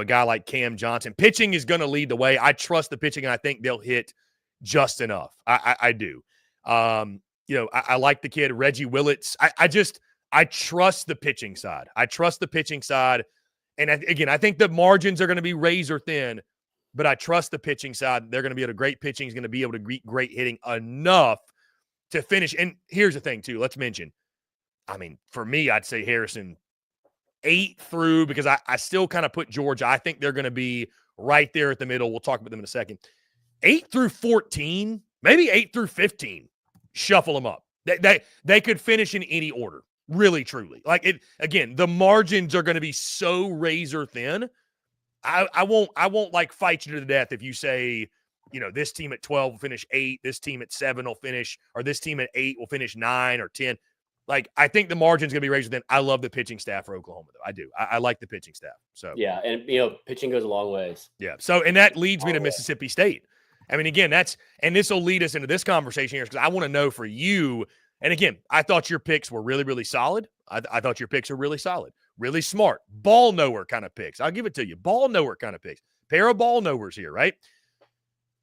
guy like Cam Johnson. Pitching is going to lead the way. I trust the pitching, and I think they'll hit just enough. I do. I like the kid, Reggie Willits. I trust the pitching side. And I think the margins are going to be razor thin, but I trust the pitching side. They're going to be able to great pitching, is going to be able to get great hitting enough to finish. And here's the thing, too. Let's mention, I mean, for me, I'd say Harrison 8 through, because I still kind of put Georgia. I think they're going to be right there at the middle. We'll talk about them in a second. 8 through 14, maybe 8 through 15, shuffle them up. They could finish in any order, really, truly. Like, it again, the margins are going to be so razor thin. I won't like fight you to the death if you say, this team at 12 will finish 8, this team at 7 will finish, or this team at 8 will finish 9 or 10. Like, I think the margin's going to be razor thin. I love the pitching staff for Oklahoma, though. I do. I like the pitching staff. So yeah, and pitching goes a long ways. Yeah. So, and that leads me to Mississippi State. I mean, again, and this will lead us into this conversation here, because I want to know for you. And again, I thought your picks were really, really solid. I thought your picks are really solid, really smart, ball knower kind of picks. I'll give it to you, ball knower kind of picks. Pair of ball knowers here, right?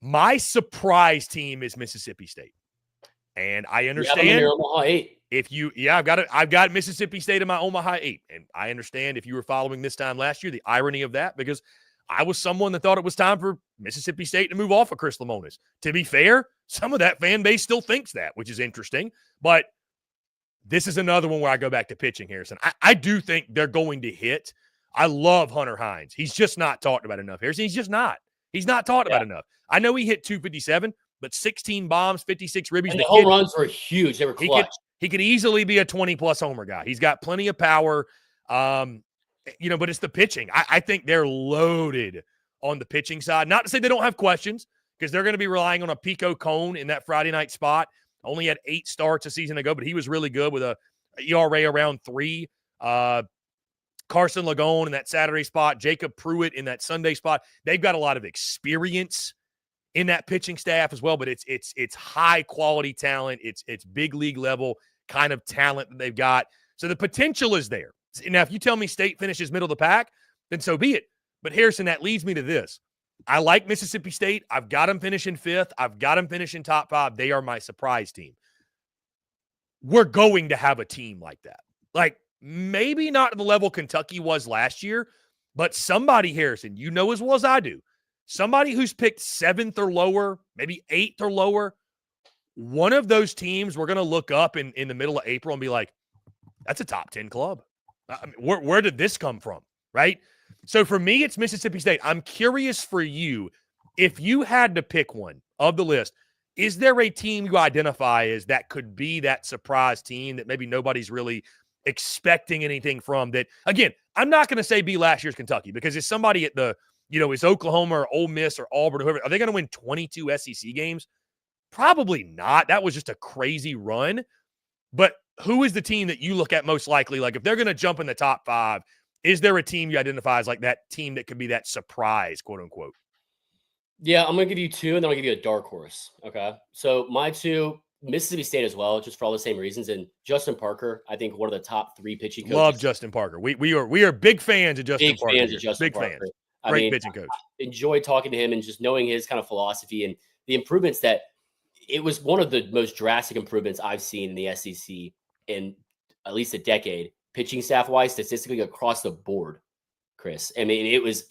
My surprise team is Mississippi State, and I understand. You have them in your Omaha 8. I've got Mississippi State in my Omaha 8, and I understand if you were following this time last year the irony of that, because I was someone that thought it was time for Mississippi State to move off of Chris Lemonis. To be fair, some of that fan base still thinks that, which is interesting. But this is another one where I go back to pitching, Harrison. I do think they're going to hit. I love Hunter Hines. He's just not talked about enough, Harrison. He's just not. He's not talked about enough. I know he hit 257, but 16 bombs, 56 ribbies. And the home runs were huge. They were clutch. He could easily be a 20-plus homer guy. He's got plenty of power. But it's the pitching. I think they're loaded on the pitching side. Not to say they don't have questions, because they're going to be relying on a Pico Cone in that Friday night spot. Only had 8 starts a season ago, but he was really good with a ERA around 3. Carson Lagone in that Saturday spot. Jacob Pruitt in that Sunday spot. They've got a lot of experience in that pitching staff as well, but it's high quality talent. It's big league level kind of talent that they've got. So the potential is there. Now, if you tell me State finishes middle of the pack, then so be it. But Harrison, that leads me to this. I like Mississippi State. I've got them finishing 5th. I've got them finishing top 5. They are my surprise team. We're going to have a team like that. Like, maybe not at the level Kentucky was last year, but somebody, Harrison, you know as well as I do, somebody who's picked 7th or lower, maybe 8th or lower, one of those teams we're going to look up in the middle of April and be like, that's a top 10 club. I mean, where did this come from, right? So for me, it's Mississippi State. I'm curious for you, if you had to pick one of the list, is there a team you identify as that could be that surprise team that maybe nobody's really expecting anything from? That, again, I'm not going to say be last year's Kentucky, because is somebody at the, is Oklahoma or Ole Miss or Auburn or whoever, are they going to win 22 SEC games? Probably not. That was just a crazy run. But who is the team that you look at most likely? Like, if they're going to jump in the top 5, is there a team you identify as like that team that could be that surprise, quote unquote? Yeah, I'm going to give you 2, and then I'll give you a dark horse. Okay. So my 2, Mississippi State as well, just for all the same reasons. And Justin Parker, I think one of the top 3 pitching coaches. Love Justin Parker. We are big fans of Justin Parker. Big fans of Justin Parker. Fans. Great pitching coach. I enjoy talking to him and just knowing his kind of philosophy and the improvements that it was one of the most drastic improvements I've seen in the SEC in at least a decade, pitching staff-wise, statistically across the board, Chris. I mean, it was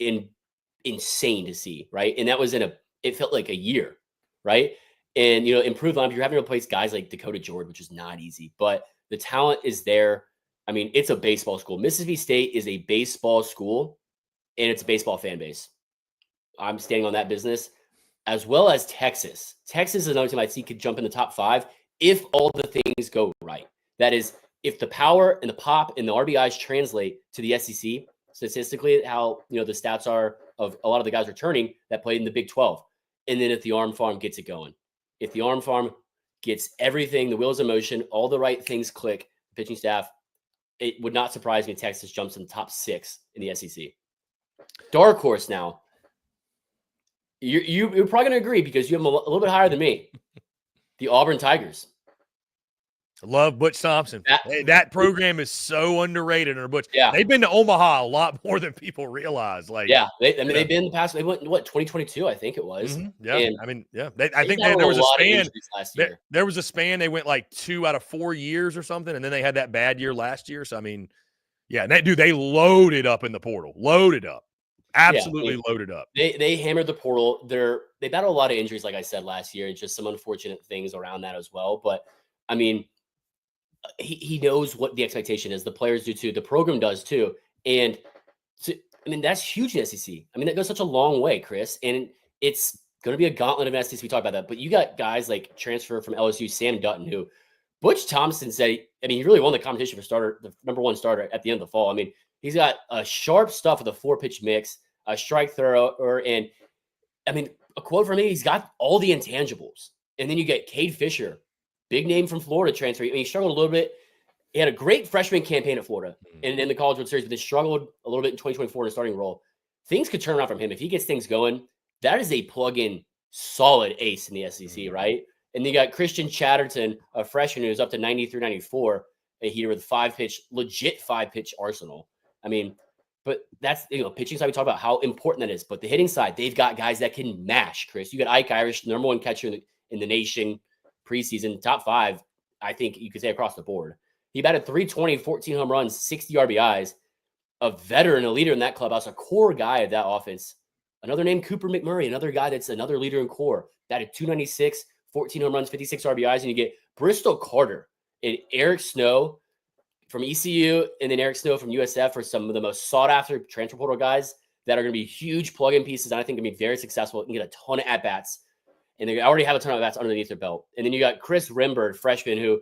insane to see, right? And that was it felt like a year, right? And, improved lineup. You're having to replace guys like Dakota Jordan, which is not easy, but the talent is there. I mean, it's a baseball school. Mississippi State is a baseball school, and it's a baseball fan base. I'm standing on that business, as well as Texas. Texas is another team I see could jump in the top 5 if all the things go right. That is, if the power and the pop and the RBIs translate to the SEC, statistically, how the stats are of a lot of the guys returning that played in the Big 12. and then if the Arm Farm gets it going. If the Arm Farm gets everything, the wheels in motion, all the right things click, pitching staff, it would not surprise me if Texas jumps in the top 6 in the SEC. Dark horse now. You're probably going to agree because you have them a little bit higher than me. The Auburn Tigers. Love Butch Thompson. That program is so underrated under Butch. Yeah. They've been to Omaha a lot more than people realize. Like, yeah, they've been in the past. They went 2022, I think it was. Mm-hmm. Yeah, and I mean, yeah. I think there was a span last year. There was a span. They went like 2 out of 4 years or something, and then they had that bad year last year. So I mean, yeah, they loaded up in the portal, loaded up, absolutely loaded up. They hammered the portal. They battled a lot of injuries, like I said last year, and just some unfortunate things around that as well. But I mean, he knows what the expectation is. The players do too. The program does too. And I mean, that's huge in SEC. I mean, that goes such a long way, Chris. And it's going to be a gauntlet of SEC. We talk about that. But you got guys like transfer from LSU, Sam Dutton, who Butch Thompson said, I mean, he really won the competition for the number 1 starter at the end of the fall. I mean, he's got a sharp stuff with a 4-pitch mix, a strike thrower. And I mean, a quote from me, he's got all the intangibles. And then you get Cade Fisher, big name from Florida transfer. I mean, he struggled a little bit. He had a great freshman campaign at Florida and in the College World Series, but then struggled a little bit in 2024 in a starting role. Things could turn around from him. If he gets things going, that is a plug-in solid ace in the SEC, right? And then you got Christian Chatterton, a freshman who's up to 93, 94, a hitter with legit 5-pitch arsenal. I mean, but that's, pitching side, we talk about how important that is. But the hitting side, they've got guys that can mash, Chris. You got Ike Irish, number 1 catcher in the nation, preseason, top 5, I think you could say across the board. He batted .320, 14 home runs, 60 RBIs, a veteran, a leader in that clubhouse, a core guy of that offense. Another name, Cooper McMurray, another guy that's another leader in core. Batted .296, 14 home runs, 56 RBIs, and you get Bristol Carter and Eric Snow from ECU, and then Eric Snow from USF for some of the most sought-after transfer portal guys that are going to be huge plug-in pieces, and I think going to be very successful and get a ton of at-bats. And they already have a ton of at-bats underneath their belt. And then you got Chris Rimbird, freshman, who,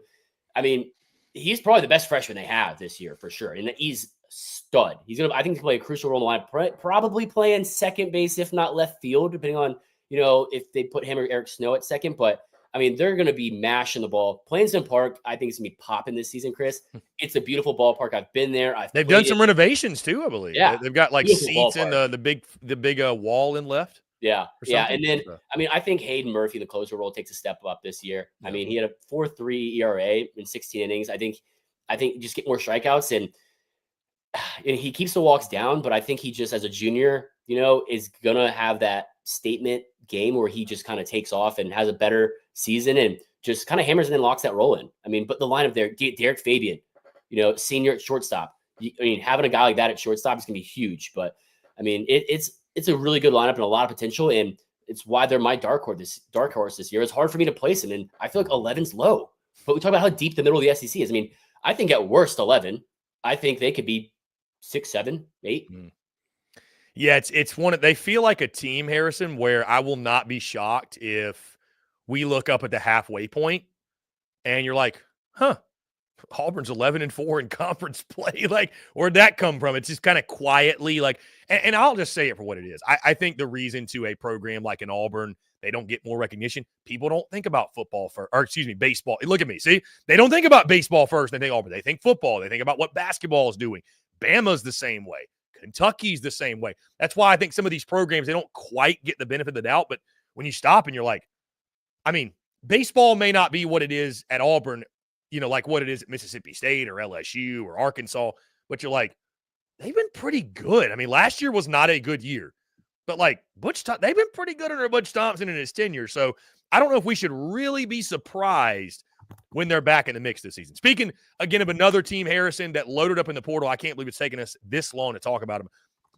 I mean, he's probably the best freshman they have this year for sure. And he's stud. I think he's play a crucial role in the lineup, probably playing second base, if not left field, depending on, if they put him or Eric Snow at second. But I mean, they're going to be mashing the ball. Plainston Park, I think it's going to be popping this season, Chris. It's a beautiful ballpark. I've been there. They've done some renovations too, I believe. Yeah. They've got like Beautiful seats in the big wall in left. Yeah. Yeah. And then, I mean, I think Hayden Murphy, the closer role, takes a step up this year. Yeah. I mean, he had a 4.3 ERA in 16 innings. I think just get more strikeouts and he keeps the walks down, but I think he just, as a junior, is going to have that statement game where he just kind of takes off and has a better season and just kind of hammers and then locks that roll in. I mean, but the lineup there, Derek Fabian, senior at shortstop. I mean, having a guy like that at shortstop is going to be huge, but I mean, it's a really good lineup and a lot of potential, and it's why they're my dark horse this year. It's hard for me to place them, and I feel like 11's low. But we talk about how deep the middle of the SEC is. I mean, I think at worst 11. I think they could be 6, 7, 8. Yeah, it's they feel like a team, Harrison, where I will not be shocked if we look up at the halfway point and you're like, Auburn's 11-4 in conference play. Like, where'd that come from? It's just kind of quietly like, and I'll just say it for what it is. I think the reason to a program like an Auburn, they don't get more recognition. People don't think about football baseball. Look at me. See, they don't think about baseball first. They think Auburn. They think football. They think about what basketball is doing. Bama's the same way. Kentucky's the same way. That's why I think some of these programs, they don't quite get the benefit of the doubt. But when you stop and you're like, I mean, baseball may not be what it is at Auburn, like what it is at Mississippi State or LSU or Arkansas, but you're like, they've been pretty good. I mean, last year was not a good year, but like they've been pretty good under Butch Thompson in his tenure. So I don't know if we should really be surprised when they're back in the mix this season. Speaking again of another team, Harrison, that loaded up in the portal, I can't believe it's taken us this long to talk about them.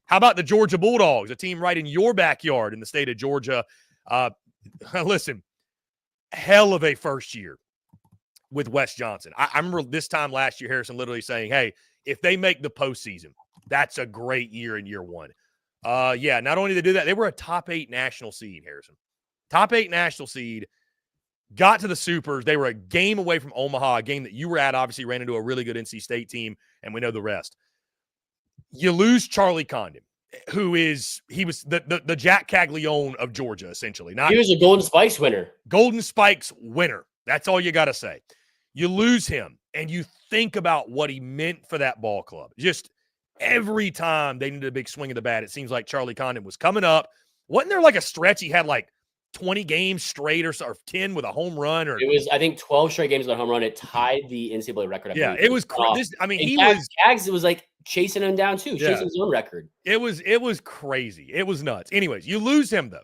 How about the Georgia Bulldogs, a team right in your backyard in the state of Georgia? Listen, hell of a first year with Wes Johnson. I remember this time last year, Harrison literally saying, hey, if they make the postseason, that's a great year in year one. Not only did they do that, they were a top 8 national seed, Harrison. Top 8 national seed, got to the Supers. They were a game away from Omaha, a game that you were at, obviously ran into a really good NC State team, and we know the rest. You lose Charlie Condon. he was the Jack Caglione of Georgia, essentially. He was a Golden Spikes winner. Golden Spikes winner. That's all you got to say. You lose him, and you think about what he meant for that ball club. Just every time they needed a big swing of the bat, it seems like Charlie Condon was coming up. Wasn't there like a stretch he had like 20 games straight or 10 with a home run? Or it was, I think, 12 straight games with a home run. It tied the NCAA record. Yeah, it was crazy. Jags, it was like chasing him down too, chasing his own record. It was crazy. It was nuts. Anyways, you lose him though.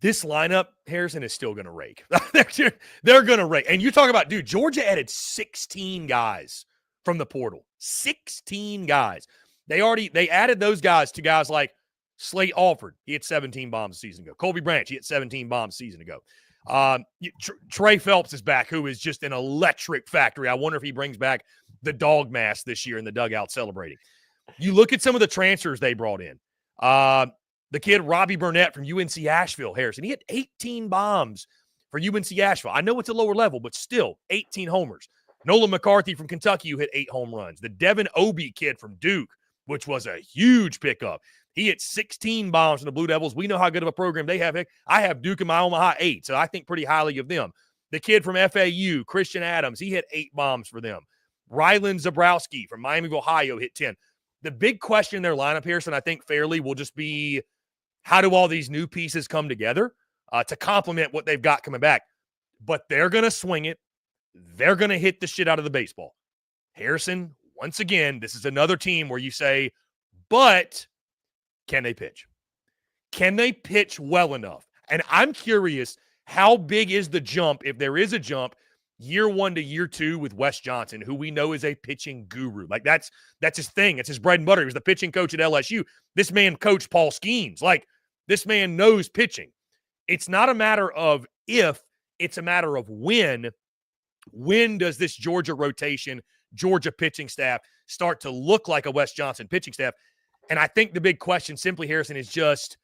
This lineup, Harrison, is still going to rake. They're going to rake. And you talk about, dude, Georgia added 16 guys from the portal. 16 guys. They added those guys to guys like Slate Alford. He hit 17 bombs a season ago. Colby Branch, he hit 17 bombs a season ago. Trey Phelps is back, who is just an electric factory. I wonder if he brings back the dog mask this year in the dugout celebrating. You look at some of the transfers they brought in. The kid, Robbie Burnett from UNC Asheville, Harrison, he had 18 bombs for UNC Asheville. I know it's a lower level, but still 18 homers. Nolan McCarthy from Kentucky, who hit 8 home runs. The Devin Obie kid from Duke, which was a huge pickup. He hit 16 bombs from the Blue Devils. We know how good of a program they have. I have Duke in my Omaha 8, so I think pretty highly of them. The kid from FAU, Christian Adams, he hit 8 bombs for them. Rylan Zabrowski from Miami of Ohio hit 10. The big question in their lineup, Harrison, I think fairly will just be, how do all these new pieces come together to complement what they've got coming back? But they're going to swing it. They're going to hit the shit out of the baseball. Harrison, once again, this is another team where you say, but can they pitch? Can they pitch well enough? And I'm curious, how big is the jump, if there is a jump, year 1 to year 2 with Wes Johnson, who we know is a pitching guru. Like that's his thing. It's his bread and butter. He was the pitching coach at LSU. This man coached Paul Skeens. Like, this man knows pitching. It's not a matter of if, it's a matter of when. When does this Georgia rotation, Georgia pitching staff start to look like a Wes Johnson pitching staff? And I think the big question simply, Harrison, is just,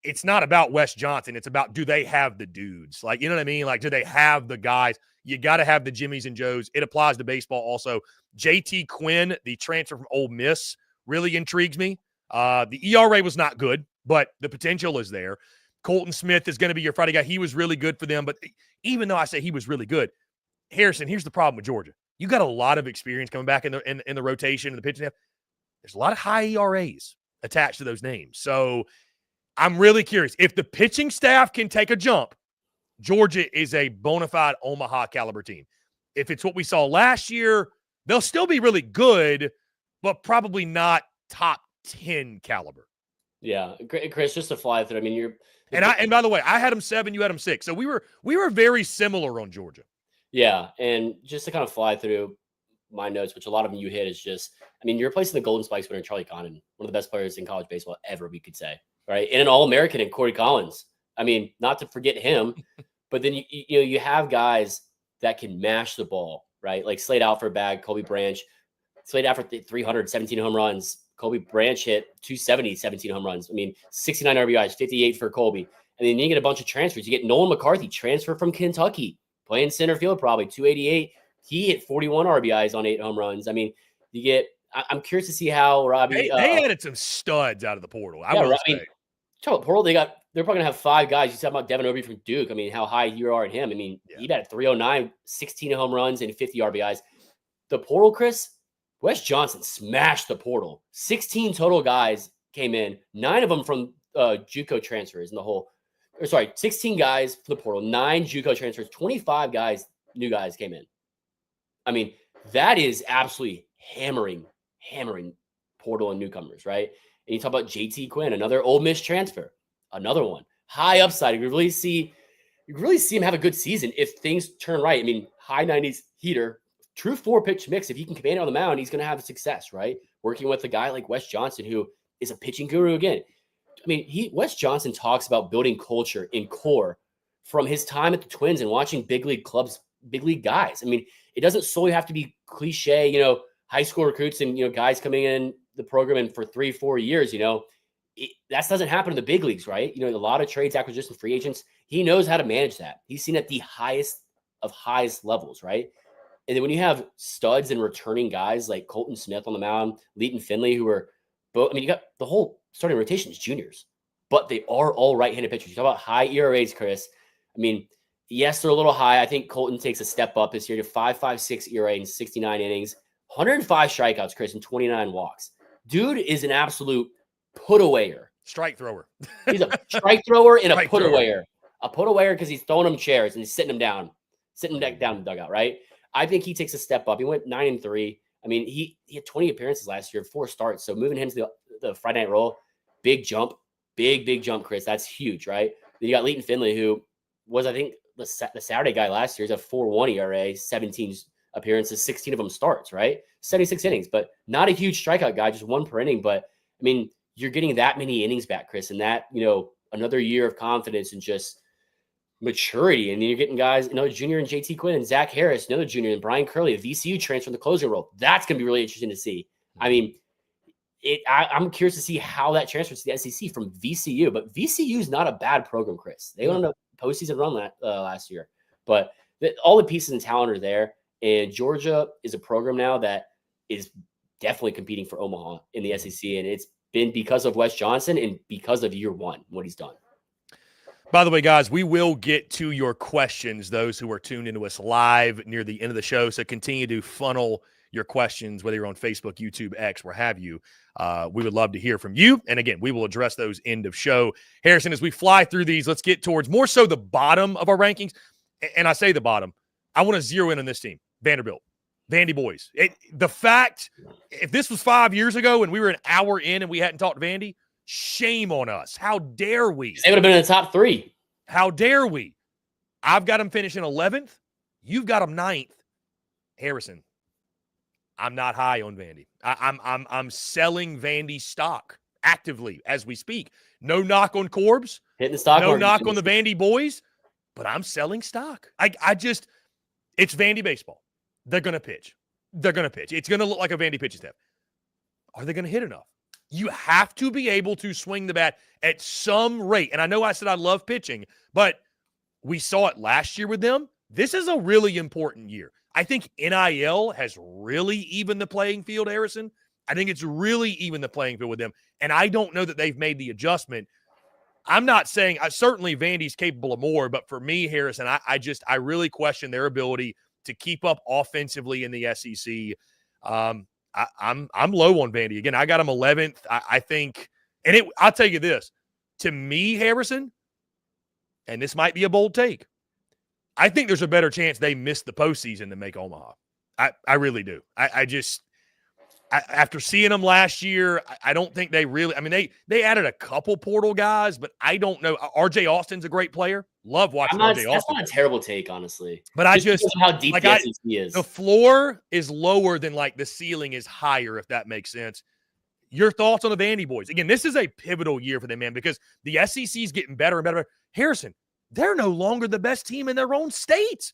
it's not about Wes Johnson. It's about, do they have the dudes? Like, you know what I mean? Like, do they have the guys? You got to have the Jimmies and Joes. It applies to baseball also. JT Quinn, the transfer from Ole Miss, really intrigues me. The ERA was not good, but the potential is there. Colton Smith is going to be your Friday guy. He was really good for them. But even though I say he was really good, Harrison, here's the problem with Georgia. You got a lot of experience coming back in the rotation and the pitching staff. There's a lot of high ERAs attached to those names. So I'm really curious. If the pitching staff can take a jump, Georgia is a bona fide Omaha caliber team. If it's what we saw last year, they'll still be really good, but probably not top 10 caliber. Yeah, Chris, just to fly through. I mean, and by the way, I had them 7, you had them 6. So we were very similar on Georgia. Yeah, and just to kind of fly through my notes, which a lot of them you hit, is just, I mean, you're replacing the Golden Spikes winner, Charlie Condon, one of the best players in college baseball ever, we could say, right? And an All-American in Corey Collins. I mean, not to forget him, but then you have guys that can mash the ball, right? Like Slade Alford bag, Colby Branch. Slade Alford 317 home runs. Colby Branch hit 270, 17 home runs. I mean, 69 RBIs, 58 for Colby. And then you get a bunch of transfers. You get Nolan McCarthy, transfer from Kentucky, playing center field probably, 288. He hit 41 RBIs on 8 home runs. I mean, you get – I'm curious to see how Robbie they added some studs out of the portal. I mean, talk about portal, they're probably going to have 5 guys. You talk about Devin Obie from Duke. I mean, how high you are in him. I mean, he batted 309, 16 home runs, and 50 RBIs. The portal, Chris, Wes Johnson smashed the portal. 16 total guys came in, 9 of them from JUCO transfers in the whole – 16 guys from the portal, 9 JUCO transfers, 25 guys, new guys came in. I mean, that is absolutely hammering portal and newcomers, right? And you talk about JT Quinn, another Ole Miss transfer, another one. High upside. You really see him have a good season if things turn right. I mean, high 90s heater, true 4-pitch mix. If he can command it on the mound, he's going to have success, right? Working with a guy like Wes Johnson, who is a pitching guru again. I mean, Wes Johnson talks about building culture in core from his time at the Twins and watching big league clubs, big league guys. I mean, it doesn't solely have to be cliche, high school recruits and, guys coming in the program and for 3-4 years, that doesn't happen in the big leagues, right? A lot of trades, acquisitions, free agents. He knows how to manage that. He's seen at the highest of highest levels, right? And then when you have studs and returning guys like Colton Smith on the mound, Leighton Finley, who are But I mean, you got the whole starting rotation is juniors, but they are all right-handed pitchers. You talk about high ERAs, Chris. I mean, yes, they're a little high. I think Colton takes a step up this year to 5.56 ERA in 69 innings, 105 strikeouts, Chris, and 29 walks. Dude is an absolute put-awayer. Strike thrower. He's a strike thrower and Strike a put-awayer. A put-awayer because he's throwing them chairs and he's sitting them down in the dugout, right? I think he takes a step up. He went 9-3. I mean, he had 20 appearances last year, 4 starts. So moving him to the Friday night role, big jump, big jump, Chris. That's huge, right? Then you got Leighton Finley, who was, I think, the Saturday guy last year. He's a 4.1 ERA, 17 appearances, 16 of them starts, right? 76 innings, but not a huge strikeout guy, just 1 per inning. But I mean, you're getting that many innings back, Chris, and that, another year of confidence and just maturity. And then you're getting guys, junior and JT Quinn and Zach Harris, another junior, and Brian Curley, a VCU transfer in the closing role. That's going to be really interesting to see. I mean, I'm curious to see how that transfers to the SEC from VCU, but VCU is not a bad program, Chris. They won a postseason run last year, but all the pieces and talent are there. And Georgia is a program now that is definitely competing for Omaha in the SEC. And it's been because of Wes Johnson and because of year one, what he's done. By the way, guys, we will get to your questions, those who are tuned into us live near the end of the show. So continue to funnel your questions, whether you're on Facebook, YouTube, X, where have you. We would love to hear from you. And again, we will address those end of show. Harrison, as we fly through these, let's get towards more so the bottom of our rankings. And I say the bottom. I want to zero in on this team, Vanderbilt. Vandy boys. The fact, if this was 5 years ago and we were an hour in and we hadn't talked Vandy, shame on us. How dare we? They would have been in the top 3. How dare we? I've got them finishing 11th. You've got them 9th. Harrison, I'm not high on Vandy. I'm selling Vandy stock actively as we speak. No knock on Corbs. Hitting the stock. No knock on the Vandy boys, but I'm selling stock. It's Vandy baseball. They're going to pitch. It's going to look like a Vandy pitching staff. Are they going to hit enough? You have to be able to swing the bat at some rate. And I know I said I love pitching, but we saw it last year with them. This is a really important year. I think NIL has really evened the playing field, Harrison. I think it's really evened the playing field with them. And I don't know that they've made the adjustment. I'm not saying certainly Vandy's capable of more, but for me, Harrison, I really question their ability to keep up offensively in the SEC. I'm low on Vandy. Again, I got them 11th. I think, and I'll tell you this, to me, Harrison, and this might be a bold take, I think there's a better chance they miss the postseason than make Omaha. I really do. After seeing them last year, I don't think they really – I mean, they added a couple portal guys, but I don't know. R.J. Austin's a great player. Love watching R.J. Austin. That's not a terrible take, honestly. But I just – how deep the SEC is. The floor is lower than, the ceiling is higher, if that makes sense. Your thoughts on the Vandy boys? Again, this is a pivotal year for them, man, because the SEC is getting better and better. Harrison, they're no longer the best team in their own state.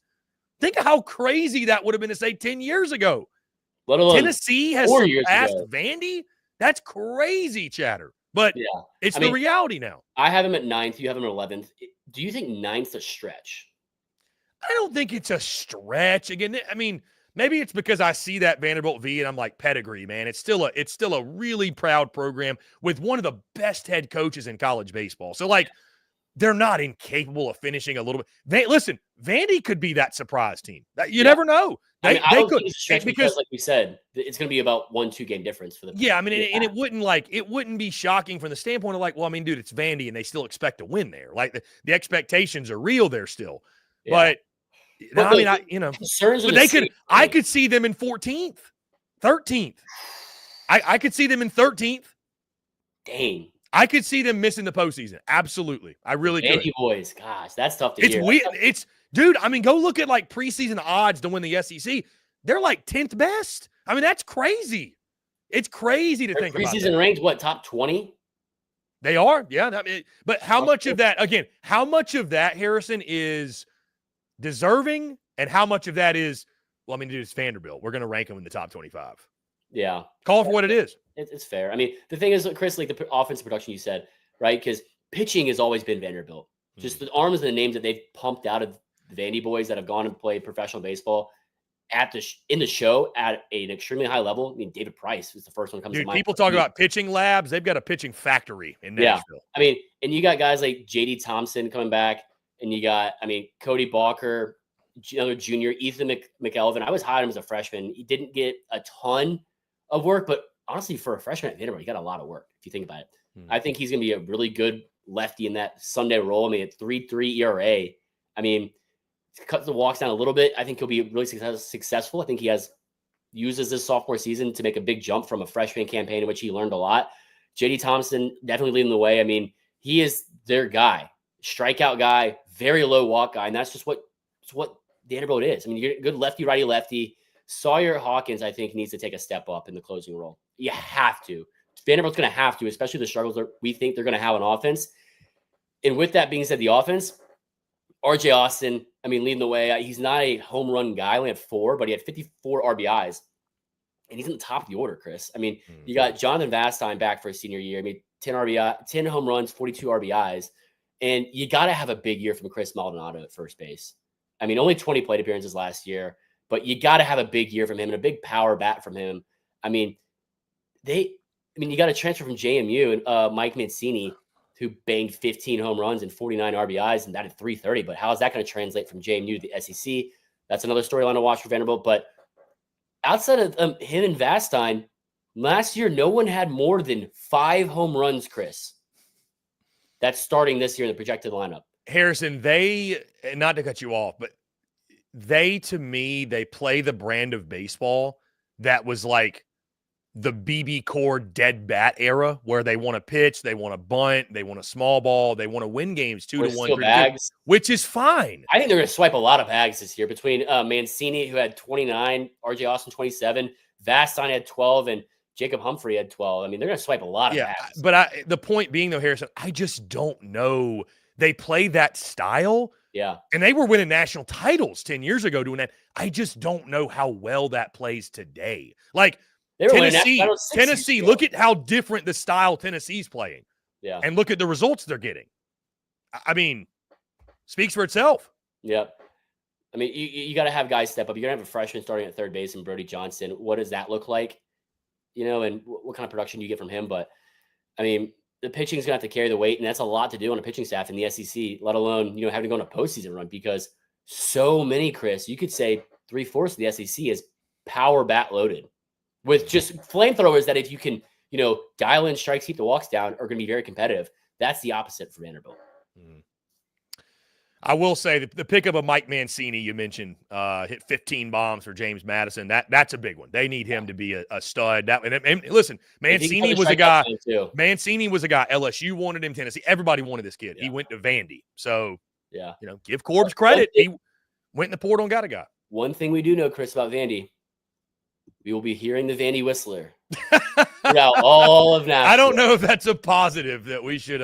Think of how crazy that would have been to say 10 years ago. Let alone Tennessee has surpassed Vandy? That's crazy chatter. But it's the reality now. I have him at 9th. You have him at 11th. Do you think 9th's a stretch? I don't think it's a stretch. Again, I mean, maybe it's because I see that Vanderbilt V and I'm like, pedigree, man. It's still a really proud program with one of the best head coaches in college baseball. So, they're not incapable of finishing a little bit. Listen, Vandy could be that surprise team. You never know. They could, because, like we said, it's going to be about 1-2 game difference for them. Yeah, I mean, and it wouldn't be shocking from the standpoint of dude, it's Vandy and they still expect to win there. The expectations are real there still. Yeah. But I could see them in 14th, 13th. I could see them in 13th. Dang. I could see them missing the postseason. Absolutely. I really could. Vandy boys, gosh, that's tough to hear. It's weird. Dude, I mean, go look at preseason odds to win the SEC. They're 10th best. I mean, that's crazy. It's crazy to think about. Preseason ranked what, top 20? They are, yeah. But how much of that, Harrison, is deserving, and how much of that is, dude, it's Vanderbilt. We're going to rank them in the top 25. Yeah. Call it for what it is. It's fair. I mean, the thing is, Chris, the offensive production you said, right? Because pitching has always been Vanderbilt. Just the arms and the names that they've pumped out of the Vandy boys that have gone and played professional baseball. in the show at an extremely high level. I mean, David Price was the first one that comes to mind. People talk about pitching labs. They've got a pitching factory in Nashville. Yeah. I mean, and you got guys like J.D. Thompson coming back, and you got, Cody Balker, another junior, Ethan McElvin. I was high on him as a freshman. He didn't get a ton of work, but honestly, for a freshman at Vanderbilt, he got a lot of work if you think about it. I think he's going to be a really good lefty in that Sunday role. At 3.3 ERA. Cut the walks down a little bit. I think he'll be really successful. I think he uses this sophomore season to make a big jump from a freshman campaign in which he learned a lot. J.D. Thompson definitely leading the way. He is their guy, strikeout guy, very low walk guy, and that's just what Vanderbilt is. You're a good lefty, righty, lefty. Sawyer Hawkins, I think, needs to take a step up in the closing role. You have to. Vanderbilt's going to have to, especially the struggles that we think they're going to have on offense. And with that being said, the offense, RJ Austin, leading the way. He's not a home run guy. He only had 4, but he had 54 RBIs. And he's in the top of the order, Chris. You got Jonathan Vastine back for his senior year. 10 home runs, 42 RBIs. And you got to have a big year from Chris Maldonado at first base. Only 20 plate appearances last year, but you got to have a big year from him and a big power bat from him. You got a transfer from JMU and Mike Mancini, who banged 15 home runs and 49 RBIs and batted .330. But how is that going to translate from JMU to the SEC? That's another storyline to watch for Vanderbilt. But outside of him and Vastine, last year, no one had more than 5 home runs, Chris. That's starting this year in the projected lineup. Harrison, not to cut you off, but to me, they play the brand of baseball that was like the BB Core dead bat era, where they want to pitch, they want to bunt, they want a small ball, they want to win games 2-1, bags, which is fine. I think they're going to swipe a lot of bags this year between Mancini, who had 29, RJ Austin 27, Vastine had 12, and Jacob Humphrey had 12. They're going to swipe a lot of bags. But the point being, though, Harrison, I just don't know. They play that style. Yeah. And they were winning national titles 10 years ago doing that. I just don't know how well that plays today. Like, Tennessee, look at how different the style Tennessee's playing. Yeah. And look at the results they're getting. Speaks for itself. Yep. You got to have guys step up. You're going to have a freshman starting at third base and Brody Johnson. What does that look like? And what kind of production do you get from him? But, the pitching is going to have to carry the weight, and that's a lot to do on a pitching staff in the SEC, let alone, having to go on a postseason run, because so many, Chris, you could say 3/4 of the SEC is power bat loaded with just flamethrowers that if you can, dial in strikes, keep the walks down, are going to be very competitive. That's the opposite for Vanderbilt. I will say that the pickup of Mike Mancini, you mentioned, hit 15 bombs for James Madison. That's a big one. They need him to be a stud. And listen, Mancini was a guy. Mancini was a guy. LSU wanted him. Tennessee. Everybody wanted this kid. Yeah. He went to Vandy. So, give Corbs credit. He went in the portal and got a guy. One thing we do know, Chris, about Vandy, we will be hearing the Vandy whistler throughout all of Nashville. I don't know if that's a positive that we should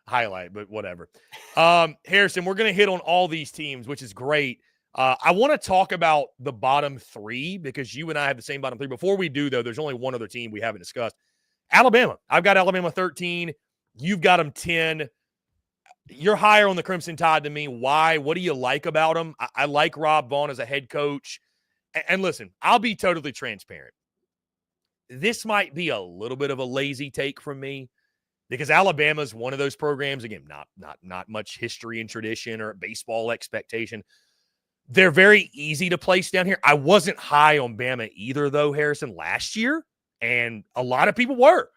highlight, but whatever. Harrison, we're going to hit on all these teams, which is great. I want to talk about the bottom 3 because you and I have the same bottom 3. Before we do, though, there's only one other team we haven't discussed. Alabama. I've got Alabama 13. You've got them 10. You're higher on the Crimson Tide than me. Why? What do you like about them? I like Rob Vaughn as a head coach. And listen, I'll be totally transparent. This might be a little bit of a lazy take from me, because Alabama's one of those programs, again, not much history and tradition or baseball expectation. They're very easy to place down here. I wasn't high on Bama either, though, Harrison, last year, and a lot of people were.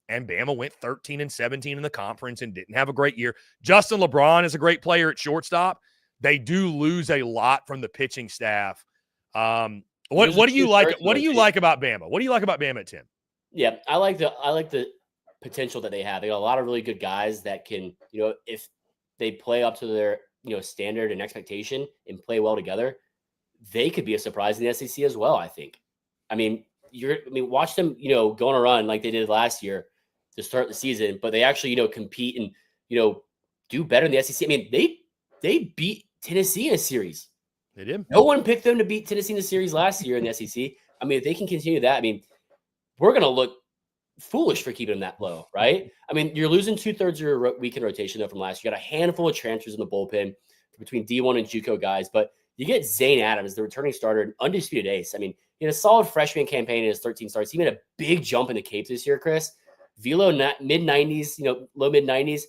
And Bama went 13-17 in the conference and didn't have a great year. Justin LeBron is a great player at shortstop. They do lose a lot from the pitching staff. What do you like? What do you like about Bama? What do you like about Bama at 10? Yeah, I like the potential that they have. They got a lot of really good guys that can, if they play up to their, standard and expectation and play well together, they could be a surprise in the SEC as well, I think. Watch them, go on a run like they did last year to start the season, but they actually, compete and, do better in the SEC. They beat Tennessee in a series. They did. No one picked them to beat Tennessee in the series last year in the SEC. If they can continue that, we're going to look foolish for keeping them that low, right? You're losing 2/3 of your weekend rotation though from last year. You got a handful of transfers in the bullpen between D1 and JUCO guys, but You get Zane Adams, the returning starter, an undisputed ace. I mean, he had a solid freshman campaign in his 13 starts. He made a big jump in the Cape this year, Chris. Velo mid-90s, low mid-90s.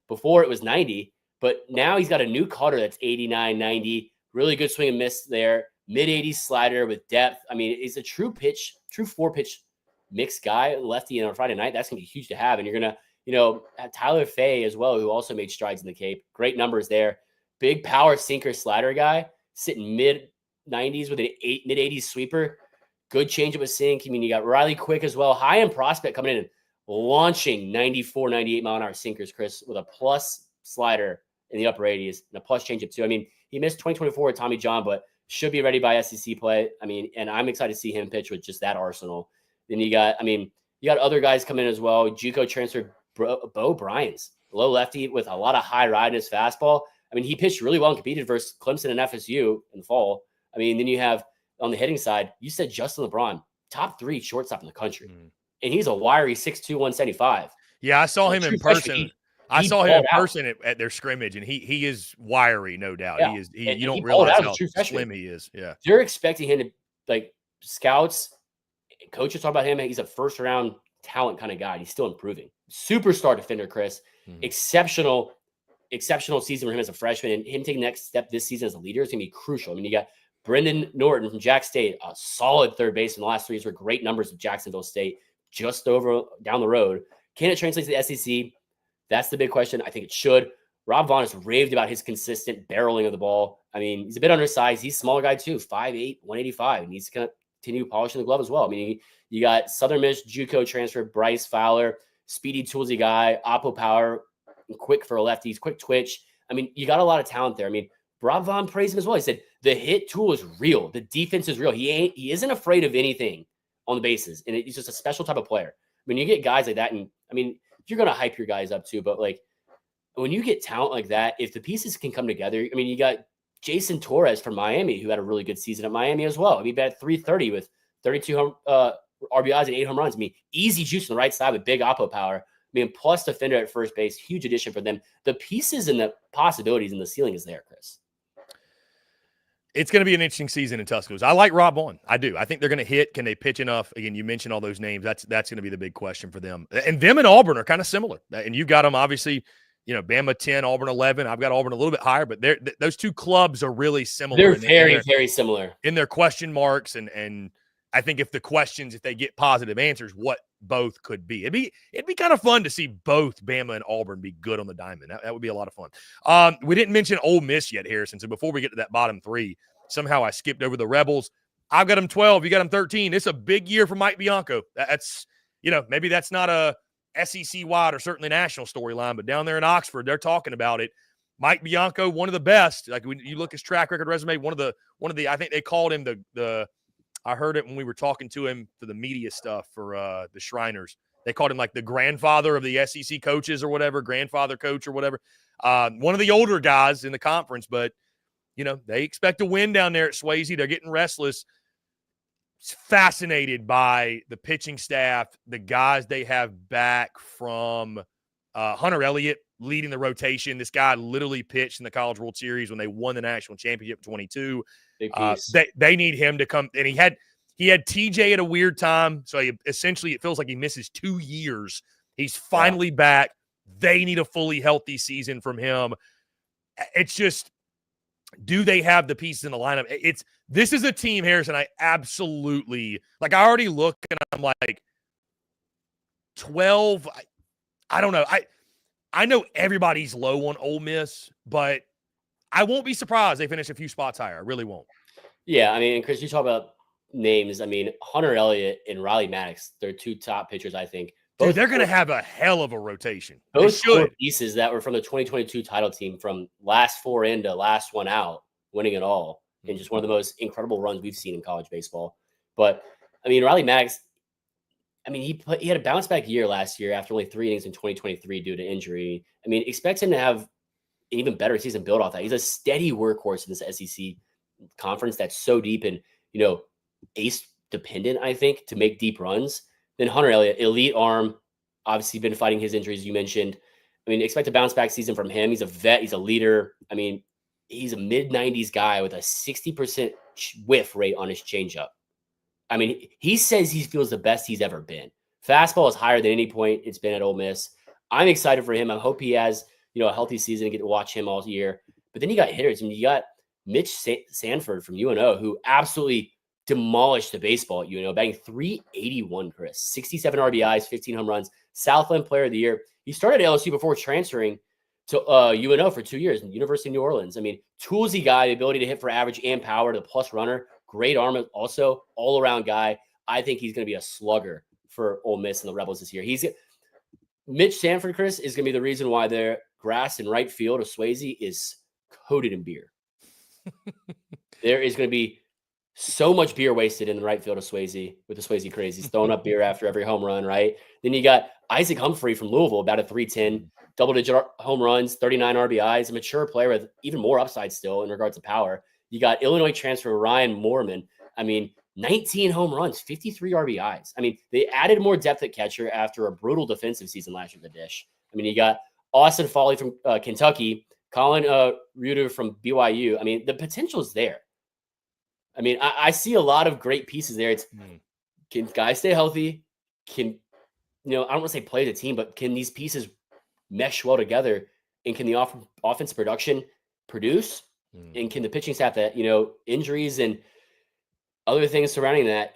Before it was 90, but now he's got a new cutter that's 89, 90. Really good swing and miss there. Mid-80s slider with depth. I mean, he's a true 4-pitch mixed guy, lefty on a Friday night. That's going to be huge to have. And you're going to, have Tyler Fay as well, who also made strides in the Cape. Great numbers there. Big power sinker slider guy, sitting mid-90s with an mid-80s sweeper. Good changeup with sink. I mean, you got Riley Quick as well. High end prospect coming in and launching 94, 98 mile an hour sinkers, Chris, with a plus slider in the upper 80s and a plus changeup too. I mean, he missed 2024 with Tommy John, but should be ready by SEC play. I mean, and I'm excited to see him pitch with just that arsenal. Then you got other guys come in as well. JUCO transfer Bo Bryans, low lefty with a lot of high ride in his fastball. I mean, he pitched really well and competed versus Clemson and FSU in the fall. I mean, then you have on the hitting side, you said Justin LeBron, top 3 shortstop in the country. And he's a wiry 6'2", 175. Yeah, I saw him in person. I saw him in person at their scrimmage, and he is wiry, no doubt. Yeah. He is. You don't realize how slim he is. Yeah, they're expecting him to scouts, coaches talk about him. He's a first round talent kind of guy. He's still improving. Superstar defender, Chris. Exceptional season for him as a freshman, and him taking the next step this season as a leader is going to be crucial. I mean, you got Brendan Norton from Jack State, a solid third base in the last 3 years with great numbers with Jacksonville State. Just down the road. Can it translate to the SEC? That's the big question. I think it should. Rob Vaughn has raved about his consistent barreling of the ball. I mean, he's a bit undersized. He's a smaller guy too, 5'8", 185. He needs to continue polishing the glove as well. I mean, you got Southern Miss JUCO transfer Bryce Fowler, speedy, toolsy guy, oppo power, quick for a lefty. He's quick twitch. I mean, you got a lot of talent there. I mean, Rob Vaughn praised him as well. He said the hit tool is real. The defense is real. He isn't afraid of anything on the bases, and he's just a special type of player. When you get guys like that, and I mean, you're going to hype your guys up too, but when you get talent like that, if the pieces can come together, I mean, you got Jason Torres from Miami, who had a really good season at Miami as well. I mean, he batted .330 with 32 RBIs and 8 home runs. I mean, easy juice on the right side with big oppo power. I mean, plus defender at first base, huge addition for them. The pieces and the possibilities and the ceiling is there, Chris. It's going to be an interesting season in Tuscaloosa. I like Rob Vaughn. I do. I think they're going to hit. Can they pitch enough? Again, you mentioned all those names. That's going to be the big question for them. And them and Auburn are kind of similar. And you've got them, obviously, Bama 10, Auburn 11. I've got Auburn a little bit higher, but those two clubs are really similar. They're very similar. In their question marks. And I think if they get positive answers, what both could be. It'd be kind of fun to see both Bama and Auburn be good on the diamond. That would be a lot of fun. We didn't mention Ole Miss yet, Harrison. So before we get to that bottom 3, somehow I skipped over the Rebels. I've got them 12. You got them 13. It's a big year for Mike Bianco. That's, maybe that's not a SEC-wide or certainly national storyline, but down there in Oxford, they're talking about it. Mike Bianco, one of the best. Like when you look his track record resume, one of the I think they called him I heard it when we were talking to him for the media stuff for the Shriners. They called him like the grandfather of the SEC coaches or whatever, grandfather coach or whatever. One of the older guys in the conference, but they expect to win down there at Swayze. They're getting restless. Fascinated by the pitching staff, the guys they have back from Hunter Elliott leading the rotation. This guy literally pitched in the College World Series when they won the national championship in 22. They need him to come, and he had TJ at a weird time, so essentially it feels like he misses 2 years. He's finally back. They need a fully healthy season from him. It's just, do they have the pieces in the lineup? This is a team, Harrison, I absolutely I already look and I'm like 12. I don't know. I know everybody's low on Ole Miss, but I won't be surprised they finish a few spots higher. I really won't. Yeah, I mean, Chris, you talk about names. I mean, Hunter Elliott and Riley Maddox, they're 2 top pitchers, I think. Dude, they're going to have a hell of a rotation. Those 4 pieces that were from the 2022 title team, from last 4 in to last 1 out, winning it all, and just one of the most incredible runs we've seen in college baseball. But, I mean, Riley Maddox, I mean, he had a bounce-back year last year after only 3 innings in 2023 due to injury. I mean, expect him to have an even better season built off that. He's a steady workhorse in this SEC conference that's so deep and, ace-dependent, I think, to make deep runs. Then Hunter Elliott, elite arm, obviously been fighting his injuries, you mentioned. I mean, expect a bounce-back season from him. He's a vet. He's a leader. I mean, he's a mid-90s guy with a 60% whiff rate on his changeup. I mean, he says he feels the best he's ever been. Fastball is higher than any point it's been at Ole Miss. I'm excited for him. I hope he has, a healthy season and get to watch him all year. But then you got hitters. I mean, you got Mitch Sanford from UNO, who absolutely demolished the baseball at UNO, batting .381, Chris. 67 RBIs, 15 home runs. Southland Player of the Year. He started at LSU before transferring to UNO for 2 years in University of New Orleans. I mean, toolsy guy, the ability to hit for average and power, the plus runner, great arm, also all-around guy. I think he's going to be a slugger for Ole Miss and the Rebels this year. Mitch Sanford, Chris, is going to be the reason why their grass in right field of Swayze is coated in beer. There is going to be so much beer wasted in the right field of Swayze with the Swayze crazies, throwing up beer after every home run, right? Then you got Isaac Humphrey from Louisville, about a .310, double-digit home runs, 39 RBIs, a mature player with even more upside still in regards to power. You got Illinois transfer Ryan Moorman. I mean, 19 home runs, 53 RBIs. I mean, they added more depth at catcher after a brutal defensive season last year at the Dish. I mean, you got Austin Foley from Kentucky, Colin Reuter from BYU. I mean, the potential is there. I mean, I see a lot of great pieces there. Can guys stay healthy? I don't want to say play the team, but can these pieces mesh well together? And can the offense production produce? And can the pitching staff that, injuries and other things surrounding that,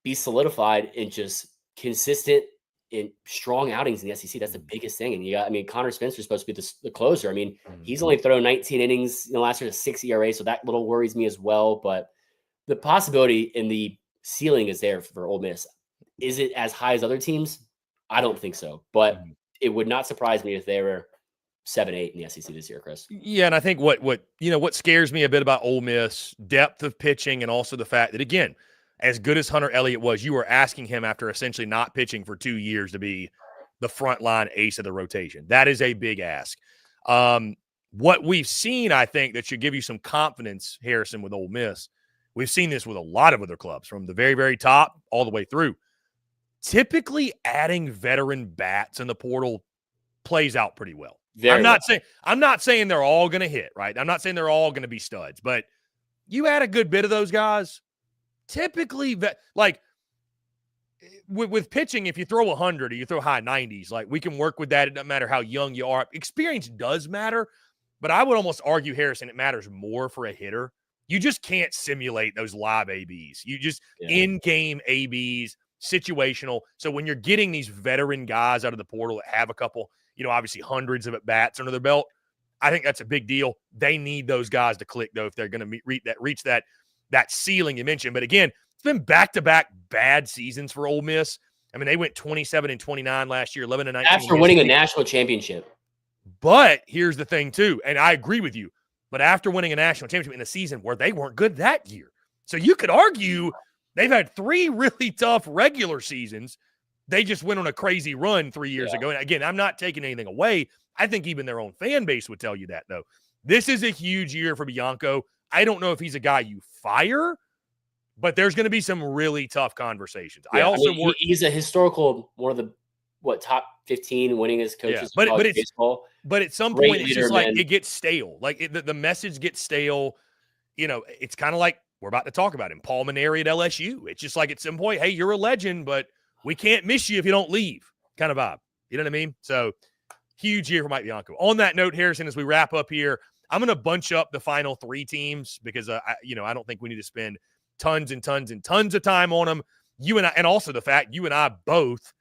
be solidified and just consistent in strong outings in the SEC? That's the biggest thing. And Connor Spencer's supposed to be the closer. I mean, he's only thrown 19 innings last year, a 6 ERA. So that little worries me as well. But the possibility and the ceiling is there for Ole Miss. Is it as high as other teams? I don't think so. But it would not surprise me if they were 7-8 in the SEC this year, Chris. Yeah, and I think what scares me a bit about Ole Miss, depth of pitching, and also the fact that, again, as good as Hunter Elliott was, you were asking him after essentially not pitching for 2 years to be the frontline ace of the rotation. That is a big ask. What we've seen, I think, that should give you some confidence, Harrison, with Ole Miss, we've seen this with a lot of other clubs from the very, very top all the way through. Typically, adding veteran bats in the portal plays out pretty well. I'm not saying they're all going to hit, right? I'm not saying they're all going to be studs, but you add a good bit of those guys. Typically, with pitching, if you throw 100 or you throw high 90s, we can work with that. It doesn't matter how young you are. Experience does matter, but I would almost argue, Harrison, it matters more for a hitter. You just can't simulate those live ABs. You just in-game ABs, situational. So when you're getting these veteran guys out of the portal that have a couple, obviously hundreds of at-bats under their belt, I think that's a big deal. They need those guys to click, though, if they're going to reach that ceiling you mentioned. But again, it's been back-to-back bad seasons for Ole Miss. I mean, they went 27-29 last year, 11-19. After winning a national championship. But here's the thing, too, and I agree with you, but after winning a national championship in a season where they weren't good that year. So you could argue they've had 3 really tough regular seasons. They just went on a crazy run 3 years ago. And again, I'm not taking anything away. I think even their own fan base would tell you that, though. This is a huge year for Bianco. I don't know if he's a guy you fire, but there's going to be some really tough conversations. Yeah, he's a historical, one of the top 15 winningest coaches. Yeah, baseball. But at some point, it's just it gets stale. The message gets stale. It's kind of like we're about to talk about him, Paul Maneri at LSU. It's just like at some point, hey, you're a legend, but we can't miss you if you don't leave, kind of vibe. You know what I mean? So huge year for Mike Bianco. On that note, Harrison, as we wrap up here, I'm going to bunch up the final 3 teams because, I don't think we need to spend tons and tons and tons of time on them. You and I, and also the fact you and I both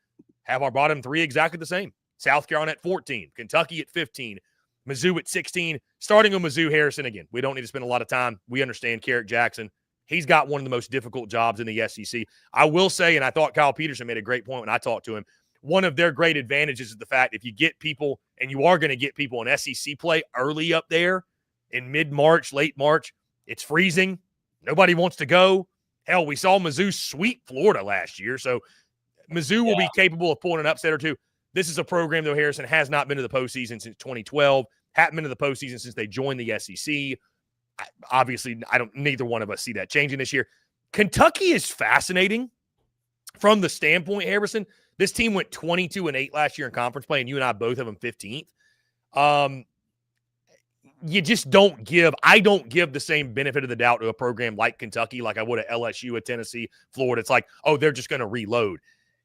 have our bottom 3 exactly the same. South Carolina at 14, Kentucky at 15, Mizzou at 16. Starting with Mizzou, Harrison, again, we don't need to spend a lot of time. We understand Carrick Jackson. He's got one of the most difficult jobs in the SEC. I will say, and I thought Kyle Peterson made a great point when I talked to him, one of their great advantages is the fact if you get people, and you are going to get people in SEC play early up there in mid-March, late March, it's freezing. Nobody wants to go. Hell, we saw Mizzou sweep Florida last year, so Mizzou will be capable of pulling an upset or two. This is a program, though, Harrison, has not been to the postseason since 2012, hadn't been to the postseason since they joined the SEC. Obviously, neither one of us see that changing this year. Kentucky is fascinating from the standpoint, Harrison. This team went 22-8 last year in conference play, and you and I both have them 15th. you just I don't give the same benefit of the doubt to a program like Kentucky, like I would at LSU, at Tennessee, Florida. It's like, oh, they're just going to reload.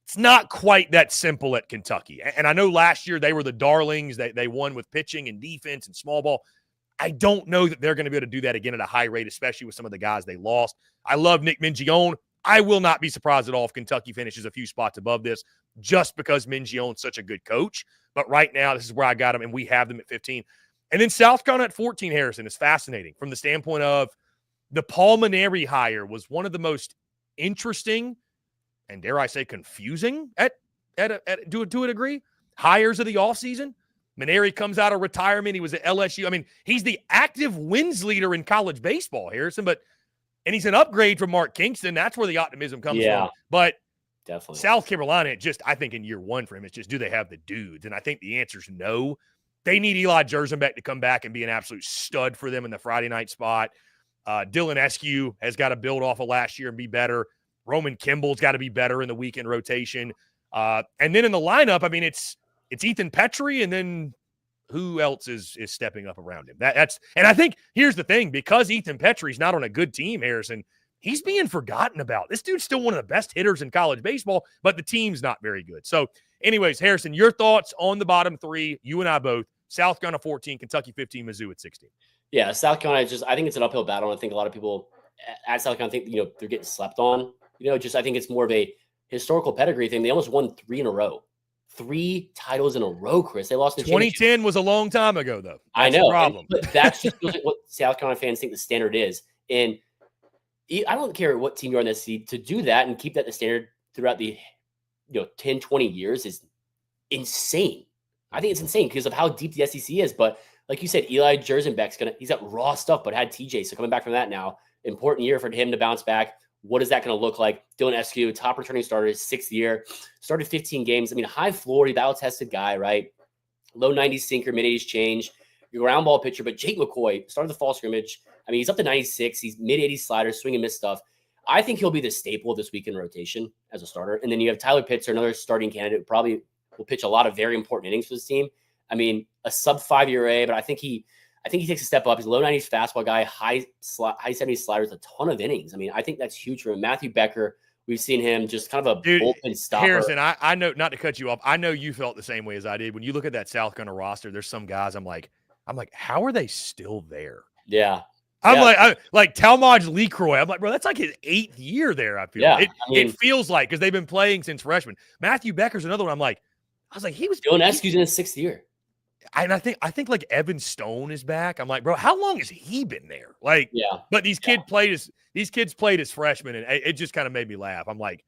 It's not quite that simple at Kentucky. And I know last year they were the darlings. They won with pitching and defense and small ball. I don't know that they're going to be able to do that again at a high rate, especially with some of the guys they lost. I love Nick Mingione. I will not be surprised at all if Kentucky finishes a few spots above this just because Mingione's such a good coach. But right now, this is where I got them, and we have them at 15. And then South Carolina at 14, Harrison, is fascinating from the standpoint of the Paul Maneri hire was one of the most interesting and, dare I say, confusing to a degree hires of the offseason. Maneri comes out of retirement. He was at LSU. I mean, he's the active wins leader in college baseball, Harrison, and he's an upgrade from Mark Kingston. That's where the optimism comes from. But definitely South Carolina, I think in year one for him, it's just, do they have the dudes? And I think the answer is no. They need Eli Jersenbeck to come back and be an absolute stud for them in the Friday night spot. Dylan Eskew has got to build off of last year and be better. Roman Kimball's got to be better in the weekend rotation. And then in the lineup, I mean, it's Ethan Petrie, and then who else is stepping up around him? And I think here's the thing, because Ethan Petrie's not on a good team, Harrison, he's being forgotten about. This dude's still one of the best hitters in college baseball, but the team's not very good. So anyways, Harrison, your thoughts on the bottom three, you and I both. South Carolina 14, Kentucky 15, Mizzou at 16. Yeah, South Carolina, I think it's an uphill battle. I think a lot of people at South Carolina think, they're getting slept on. I think it's more of a historical pedigree thing. They almost won 3 in a row. 3 titles in a row, Chris. They lost in 2010 was a long time ago, though. I know. The problem. But that's just what South Carolina fans think the standard is. And I don't care what team you're on this seed, to do that and keep that the standard throughout the 10, 20 years is insane. I think it's insane because of how deep the SEC is. But like you said, Eli Jersenbeck's he's got raw stuff, but had TJ. So coming back from that now, important year for him to bounce back. What is that going to look like? Dylan Eskew, top returning starter, his 6th year, started 15 games. I mean, high floor, battle-tested guy, right? Low 90s sinker, mid-80s change. Your ground ball pitcher, but Jake McCoy started the fall scrimmage. I mean, he's up to 96. He's mid-80s slider, swing and miss stuff. I think he'll be the staple of this weekend rotation as a starter. And then you have Tyler Pitzer, another starting candidate, probably will pitch a lot of very important innings for this team. I mean, a sub-5 ERA, but I think he takes a step up. He's a low 90s fastball guy, high 70s sliders, a ton of innings. I mean, I think that's huge for him. Matthew Becker, we've seen him just kind of a bullpen stopper. Harrison, I know, not to cut you off, I know you felt the same way as I did. When you look at that South Carolina roster, there's some guys I'm like, how are they still there? Yeah. I'm like Talmadge Lecroy. I'm like, bro, that's like his 8th year there, I feel. Yeah, it feels like, because they've been playing since freshman. Matthew Becker's another one. I was like, he was Dylan Eskew's in his 6th year. And I think like Evan Stone is back. I'm like, bro, how long has he been there? But these kids played as freshmen, and it just kind of made me laugh. I'm like,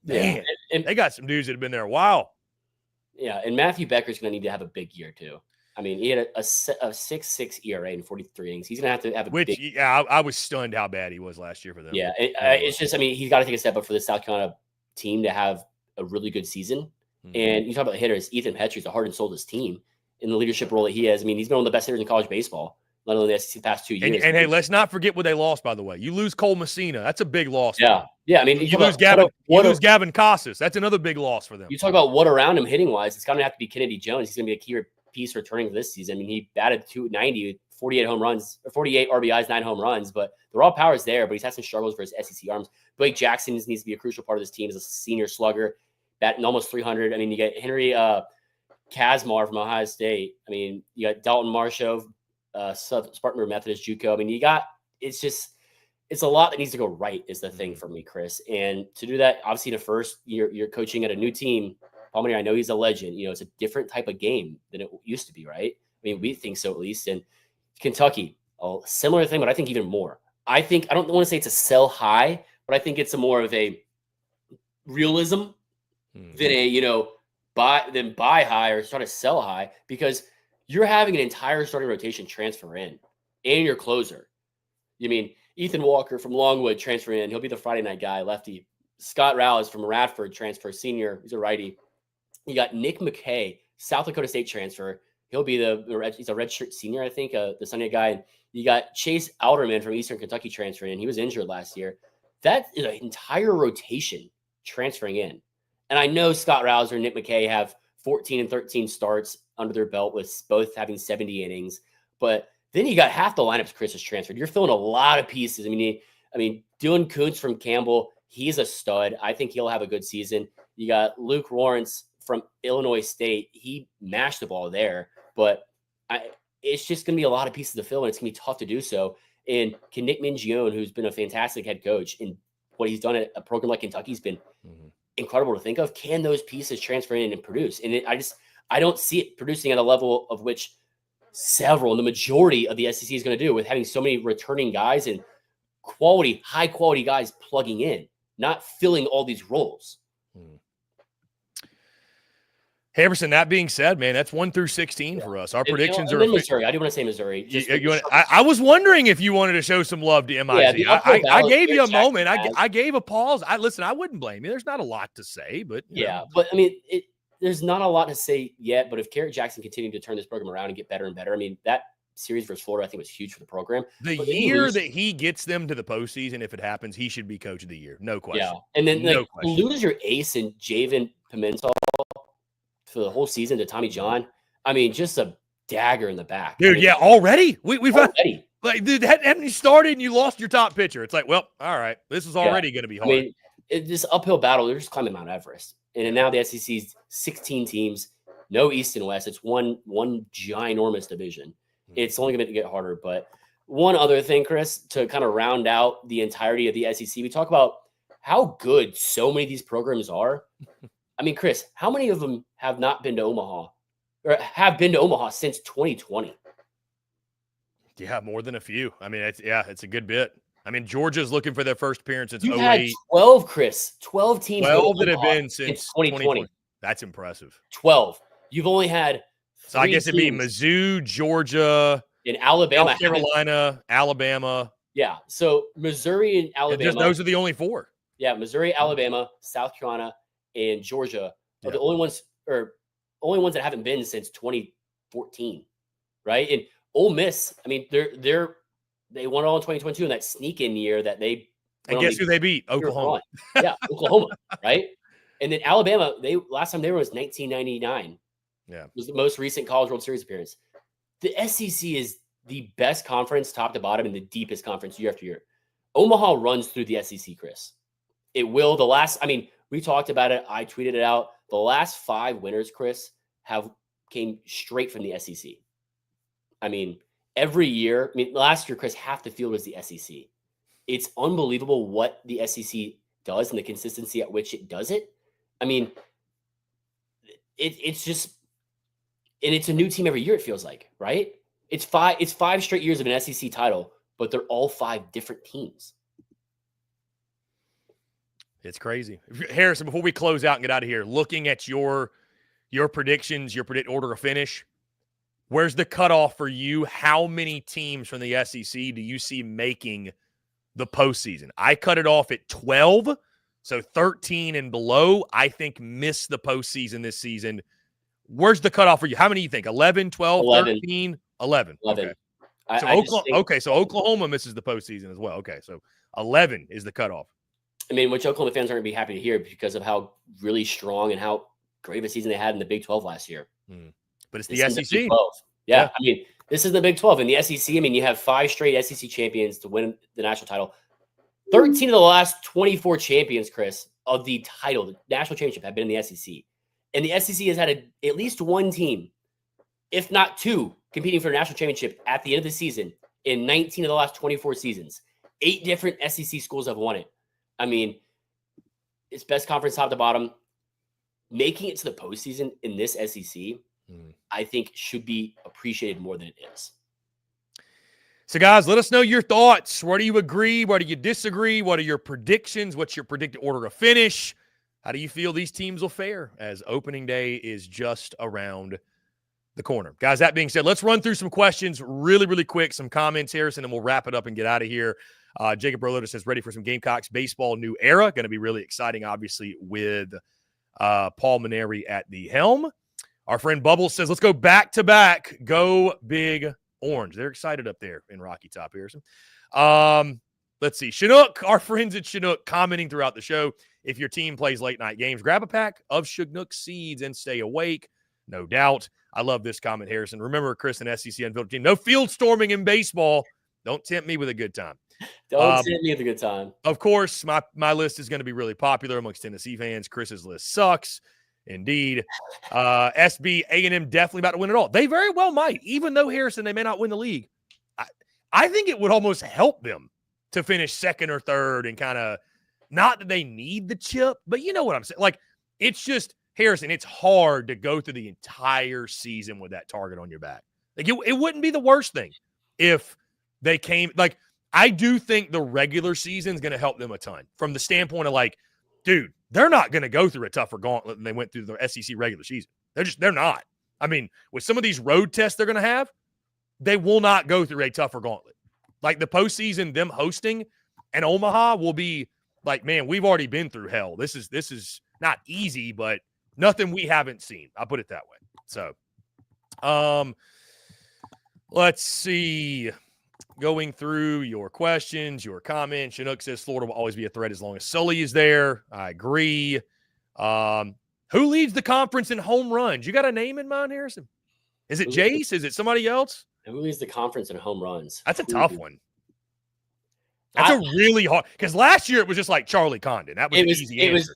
man, and they got some dudes that have been there a while. Yeah, and Matthew Becker's going to need to have a big year too. I mean, he had a 6.6 ERA in 43 innings. He's going to have a big. Yeah, I was stunned how bad he was last year for them. Yeah, it's just, I mean, he's got to take a step up for the South Carolina team to have a really good season. Mm-hmm. And you talk about hitters, Ethan Petrie's the heart and soul of this team in the leadership role that he has. I mean, he's been one of the best hitters in college baseball, let alone the SEC the past 2 years. And hey, let's not forget what they lost, by the way. You lose Cole Messina. That's a big loss. Yeah. Yeah. I mean, you lose Gavin Casas. That's another big loss for them. You talk about what around him hitting wise, it's going to have to be Kennedy Jones. He's going to be a key piece returning for this season. I mean, he batted 290, 48 home runs, 48 RBIs, 9 home runs, but the raw power is there, but he's had some struggles for his SEC arms. Blake Jackson needs to be a crucial part of this team as a senior slugger, batting almost 300. I mean, you get Henry Kazmar from Ohio State. I mean, you got Dalton Marshall, Spartanburg Methodist JUCO. I mean, it's a lot that needs to go right is the thing for me, Chris. And to do that, obviously, the first you're coaching at a new team. Palmer, I know he's a legend. It's a different type of game than it used to be, right? I mean, we think so at least. And Kentucky, a similar thing, but I think even more. I don't want to say it's a sell high, but I think it's a more of a realism than a, buy high or start to sell high, because you're having an entire starting rotation transfer in and your closer. You mean Ethan Walker from Longwood transfer in. He'll be the Friday night guy, lefty. Scott Rouse from Radford transfer, senior. He's a righty. You got Nick McKay, South Dakota State transfer. He'll be he's a redshirt senior, I think, the Sunday guy. And you got Chase Alderman from Eastern Kentucky transferring in. He was injured last year. That is an entire rotation transferring in. And I know Scott Rouse and Nick McKay have 14 and 13 starts under their belt with both having 70 innings. But Then you got half the lineups Chris has transferred. You're filling a lot of pieces. I mean, Dylan Kuntz from Campbell, he's a stud. I think he'll have a good season. You got Luke Lawrence from Illinois State. He mashed the ball there, but it's just going to be a lot of pieces to fill, and it's going to be tough to do so. And can Nick Mingione, who's been a fantastic head coach, and what he's done at a program like Kentucky's been incredible to think of, can those pieces transfer in and produce? And I don't see it producing at a level of which the majority of the SEC is going to do, with having so many returning guys and high quality guys plugging in, not filling all these roles. Harrison, that being said, man, that's 1 through 16 for us. Our predictions are Missouri. I do want to say Missouri. I was wondering if you wanted to show some love to MIZ. Yeah, I gave you a moment. I gave a pause. I wouldn't blame you. There's not a lot to say, but but I mean, there's not a lot to say yet. But if Garrett Jackson continued to turn this program around and get better and better, I mean, that series versus Florida, I think, was huge for the program. The year that he gets them to the postseason, if it happens, he should be coach of the year. No question. Yeah. And then lose your ace in Javen Pimentel for the whole season to Tommy John. I mean, just a dagger in the back. Dude, already? We've already. Like, dude, hadn't you started and you lost your top pitcher? It's like, well, all right. This is already going to be hard. I mean, this uphill battle, they're just climbing Mount Everest. And now the SEC's 16 teams, no East and West. It's one ginormous division. It's only going to get harder. But one other thing, Chris, to kind of round out the entirety of the SEC, we talk about how good so many of these programs are. I mean, Chris, how many of them have not been to Omaha, or have been to Omaha since 2020? Yeah, more than a few. I mean, it's a good bit. I mean, Georgia's looking for their first appearance since 08. Had 12, Chris. 12 teams. 12 that have been since 2020. That's impressive. 12. You've only had so I guess it'd be Mizzou, Georgia, and Alabama, South Carolina, Alabama. Yeah. So Missouri and Alabama. Those are the only 4. Yeah, Missouri, Alabama, South Carolina, and Georgia are the only ones that haven't been since 2014, right? And Ole Miss, I mean, they won all in 2022 in that sneak-in year that they. And guess who they beat? Oklahoma. Yeah, Oklahoma, right? And then Alabama, last time they were was 1999. Yeah, it was the most recent College World Series appearance. The SEC is the best conference, top to bottom, and the deepest conference year after year. Omaha runs through the SEC, Chris. It will. We talked about it. I tweeted it out. The last 5 winners, Chris, came straight from the SEC. I mean, every year. I mean, last year, Chris, half the field was the SEC. It's unbelievable what the SEC does and the consistency at which it does it. I mean, it's just, and it's a new team every year. It feels like, right? It's 5 straight years of an SEC title, but they're all 5 different teams. It's crazy. Harrison, before we close out and get out of here, looking at your predictions, your predict order of finish, where's the cutoff for you? How many teams from the SEC do you see making the postseason? I cut it off at 12, so 13 and below, I think, miss the postseason this season. Where's the cutoff for you? How many do you think? 11, 12, 11. 13, 11? 11. Okay. So Oklahoma misses the postseason as well. Okay, so 11 is the cutoff. I mean, which Oklahoma fans aren't going to be happy to hear because of how really strong and how great of a season they had in the Big 12 last year. But it's the SEC. Yeah, I mean, this is the Big 12. In the SEC, I mean, you have 5 straight SEC champions to win the national title. 13 of the last 24 champions, Chris, of the title, the national championship, have been in the SEC. And the SEC has had at least one team, if not 2, competing for a national championship at the end of the season in 19 of the last 24 seasons. 8 different SEC schools have won it. I mean, it's best conference top to bottom. Making it to the postseason in this SEC, I think, should be appreciated more than it is. So, guys, let us know your thoughts. Where do you agree? Where do you disagree? What are your predictions? What's your predicted order of finish? How do you feel these teams will fare as opening day is just around the corner? Guys, that being said, let's run through some questions really, really quick, some comments, Harrison, and we'll wrap it up and get out of here. Jacob Berlota says, ready for some Gamecocks baseball new era. Going to be really exciting, obviously, with Paul Maneri at the helm. Our friend Bubbles says, let's go back-to-back. Go Big Orange. They're excited up there in Rocky Top, Harrison. Let's see. Chinook, our friends at Chinook, commenting throughout the show. If your team plays late-night games, grab a pack of Chinook seeds and stay awake. No doubt. I love this comment, Harrison. Remember, Chris, an SEC unfiltered team. No field storming in baseball. Don't tempt me with a good time. Don't tempt me with a good time. Of course, my list is going to be really popular amongst Tennessee fans. Chris's list sucks. Indeed. SB, A&M definitely about to win it all. They very well might, even though, Harrison, they may not win the league. I think it would almost help them to finish second or third and kind of, not that they need the chip, but you know what I'm saying. Like, it's just, Harrison, it's hard to go through the entire season with that target on your back. Like, it wouldn't be the worst thing if they came, like, I do think the regular season is going to help them a ton from the standpoint of, like, dude, they're not going to go through a tougher gauntlet than they went through the SEC regular season. They're not. I mean, with some of these road tests they're going to have, they will not go through a tougher gauntlet. Like the postseason, them hosting and Omaha will be like, man, we've already been through hell. This is not easy, but nothing we haven't seen. I'll put it that way. So, let's see. Going through your questions, your comments. Chinook says Florida will always be a threat as long as Sully is there. I agree. Who leads the conference in home runs? You got a name in mind, Harrison? Is it Jace? Is it somebody else? Who leads the conference in home runs? That's a tough one. That's a really hard – because last year it was just like Charlie Condon. That was an easy answer.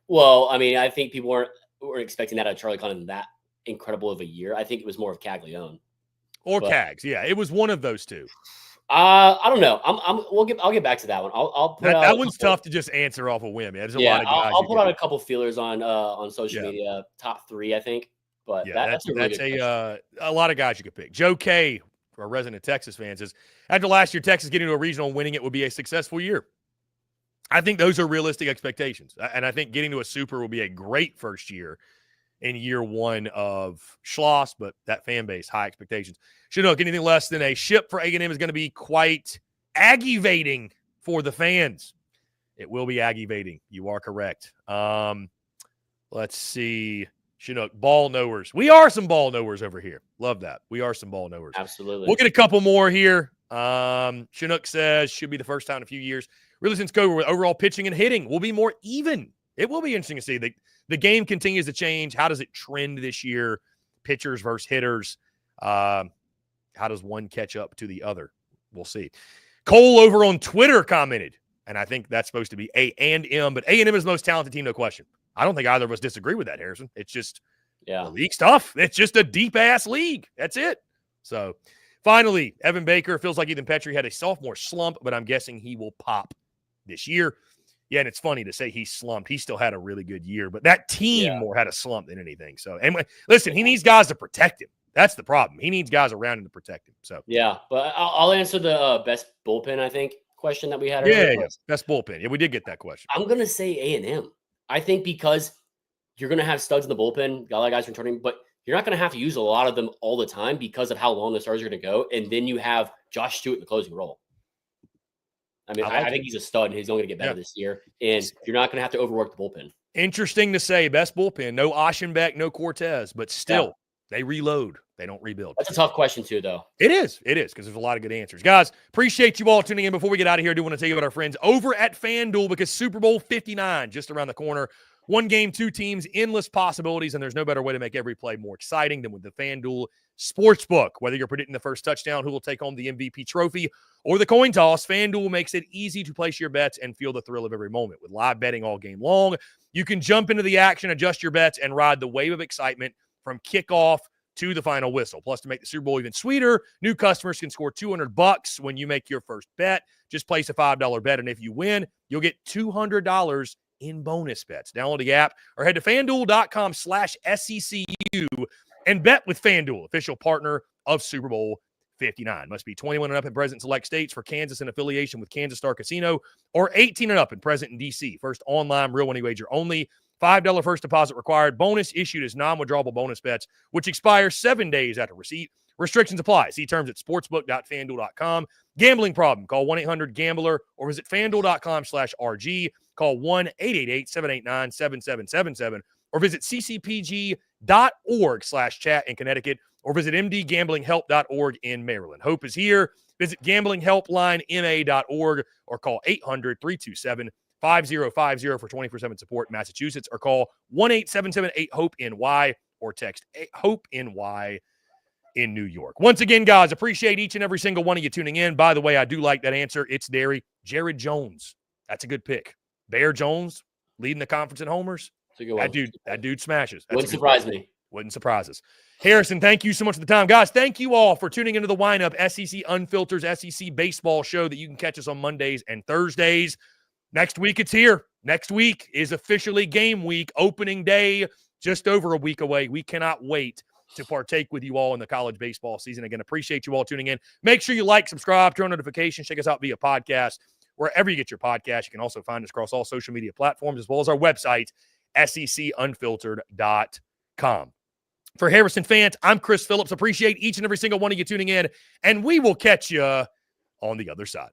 Well, I mean, I think people weren't expecting that out of Charlie Condon that incredible of a year. I think it was more of Caglione. Or Cags, yeah. It was one of those two. I don't know. I'll get back to that one. I'll put that one's tough to just answer off a whim. Yeah, there's a lot of guys. I'll put out a couple feelers on social media. Top 3, I think. But yeah, that's a really good a lot of guys you could pick. Joe K, our resident Texas fan, says after last year, Texas getting to a regional and winning it would be a successful year. I think those are realistic expectations, and I think getting to a super will be a great first year in year one of Schloss, but that fan base, high expectations. Chinook, anything less than a ship for A&M is going to be quite aggravating for the fans. It will be aggravating. You are correct. Let's see. Chinook, ball knowers. We are some ball knowers over here. Love that. We are some ball knowers. Absolutely. We'll get a couple more here. Chinook says, should be the first time in a few years. Really, since COVID, with overall pitching and hitting will be more even. It will be interesting to see. The game continues to change. How does it trend this year? Pitchers versus hitters. How does one catch up to the other? We'll see. Cole over on Twitter commented, and I think that's supposed to be A and M, but A&M is the most talented team, no question. I don't think either of us disagree with that, Harrison. It's just league stuff. It's just a deep-ass league. That's it. So, finally, Evan Baker feels like Ethan Petrie had a sophomore slump, but I'm guessing he will pop this year. Yeah, and it's funny to say he slumped. He still had a really good year, but that team more had a slump than anything. So, and listen, he needs guys to protect him. That's the problem. He needs guys around him to protect him. So, yeah, but I'll answer the best bullpen, I think, question that we had. Yeah, best bullpen. Yeah, we did get that question. I'm going to say A&M. I think because you're going to have studs in the bullpen, got a lot of guys returning, but you're not going to have to use a lot of them all the time because of how long the stars are going to go. And then you have Josh Stewart in the closing role. I mean, I think he's a stud and he's only going to get better this year. And you're not going to have to overwork the bullpen. Interesting to say, best bullpen. No Aschenbeck, no Cortez, but still, they reload. They don't rebuild. That's a tough question, too, though. It is, because there's a lot of good answers. Guys, appreciate you all tuning in. Before we get out of here, I do want to tell you about our friends over at FanDuel because Super Bowl 59 just around the corner. One game, two teams, endless possibilities, and there's no better way to make every play more exciting than with the FanDuel Sportsbook. Whether you're predicting the first touchdown, who will take home the MVP trophy, or the coin toss, FanDuel makes it easy to place your bets and feel the thrill of every moment. With live betting all game long, you can jump into the action, adjust your bets, and ride the wave of excitement from kickoff to the final whistle. Plus, to make the Super Bowl even sweeter, new customers can score $200 when you make your first bet. Just place a $5 bet, and if you win, you'll get $200 in bonus bets. Download the app or head to FanDuel.com/SECU and bet with FanDuel, official partner of Super Bowl 59. Must be 21 and up and present in select states. For Kansas in affiliation with Kansas Star Casino, or 18 and up and present in D.C. First online real money wager only. $5 first deposit required. Bonus issued as non-withdrawable bonus bets, which expire 7 days after receipt. Restrictions apply. See terms at sportsbook.fanduel.com. Gambling problem? Call 1-800-GAMBLER or visit fanduel.com/RG. Call 1-888-789-7777 or visit ccpg.org/chat in Connecticut or visit mdgamblinghelp.org in Maryland. Hope is here. Visit gamblinghelplinema.org or call 800-327-5050 for 24/7 support in Massachusetts or call 1-877-8-HOPE-NY or text HOPENY in New York. Once again, guys, appreciate each and every single one of you tuning in. By the way, I do like that answer. It's dairy. Jared Jones. That's a good pick. Bear Jones leading the conference in homers. That dude smashes. Wouldn't surprise me. Wouldn't surprise us. Harrison, thank you so much for the time. Guys, thank you all for tuning into the WINDUP SEC Unfiltered SEC baseball show that you can catch us on Mondays and Thursdays. Next week, it's here. Next week is officially game week, opening day, just over a week away. We cannot wait to partake with you all in the college baseball season. Again, appreciate you all tuning in. Make sure you like, subscribe, turn on notifications, check us out via podcast. Wherever you get your podcast, you can also find us across all social media platforms, as well as our website, secunfiltered.com. For Harrison Fant, I'm Chris Phillips. Appreciate each and every single one of you tuning in, and we will catch you on the other side.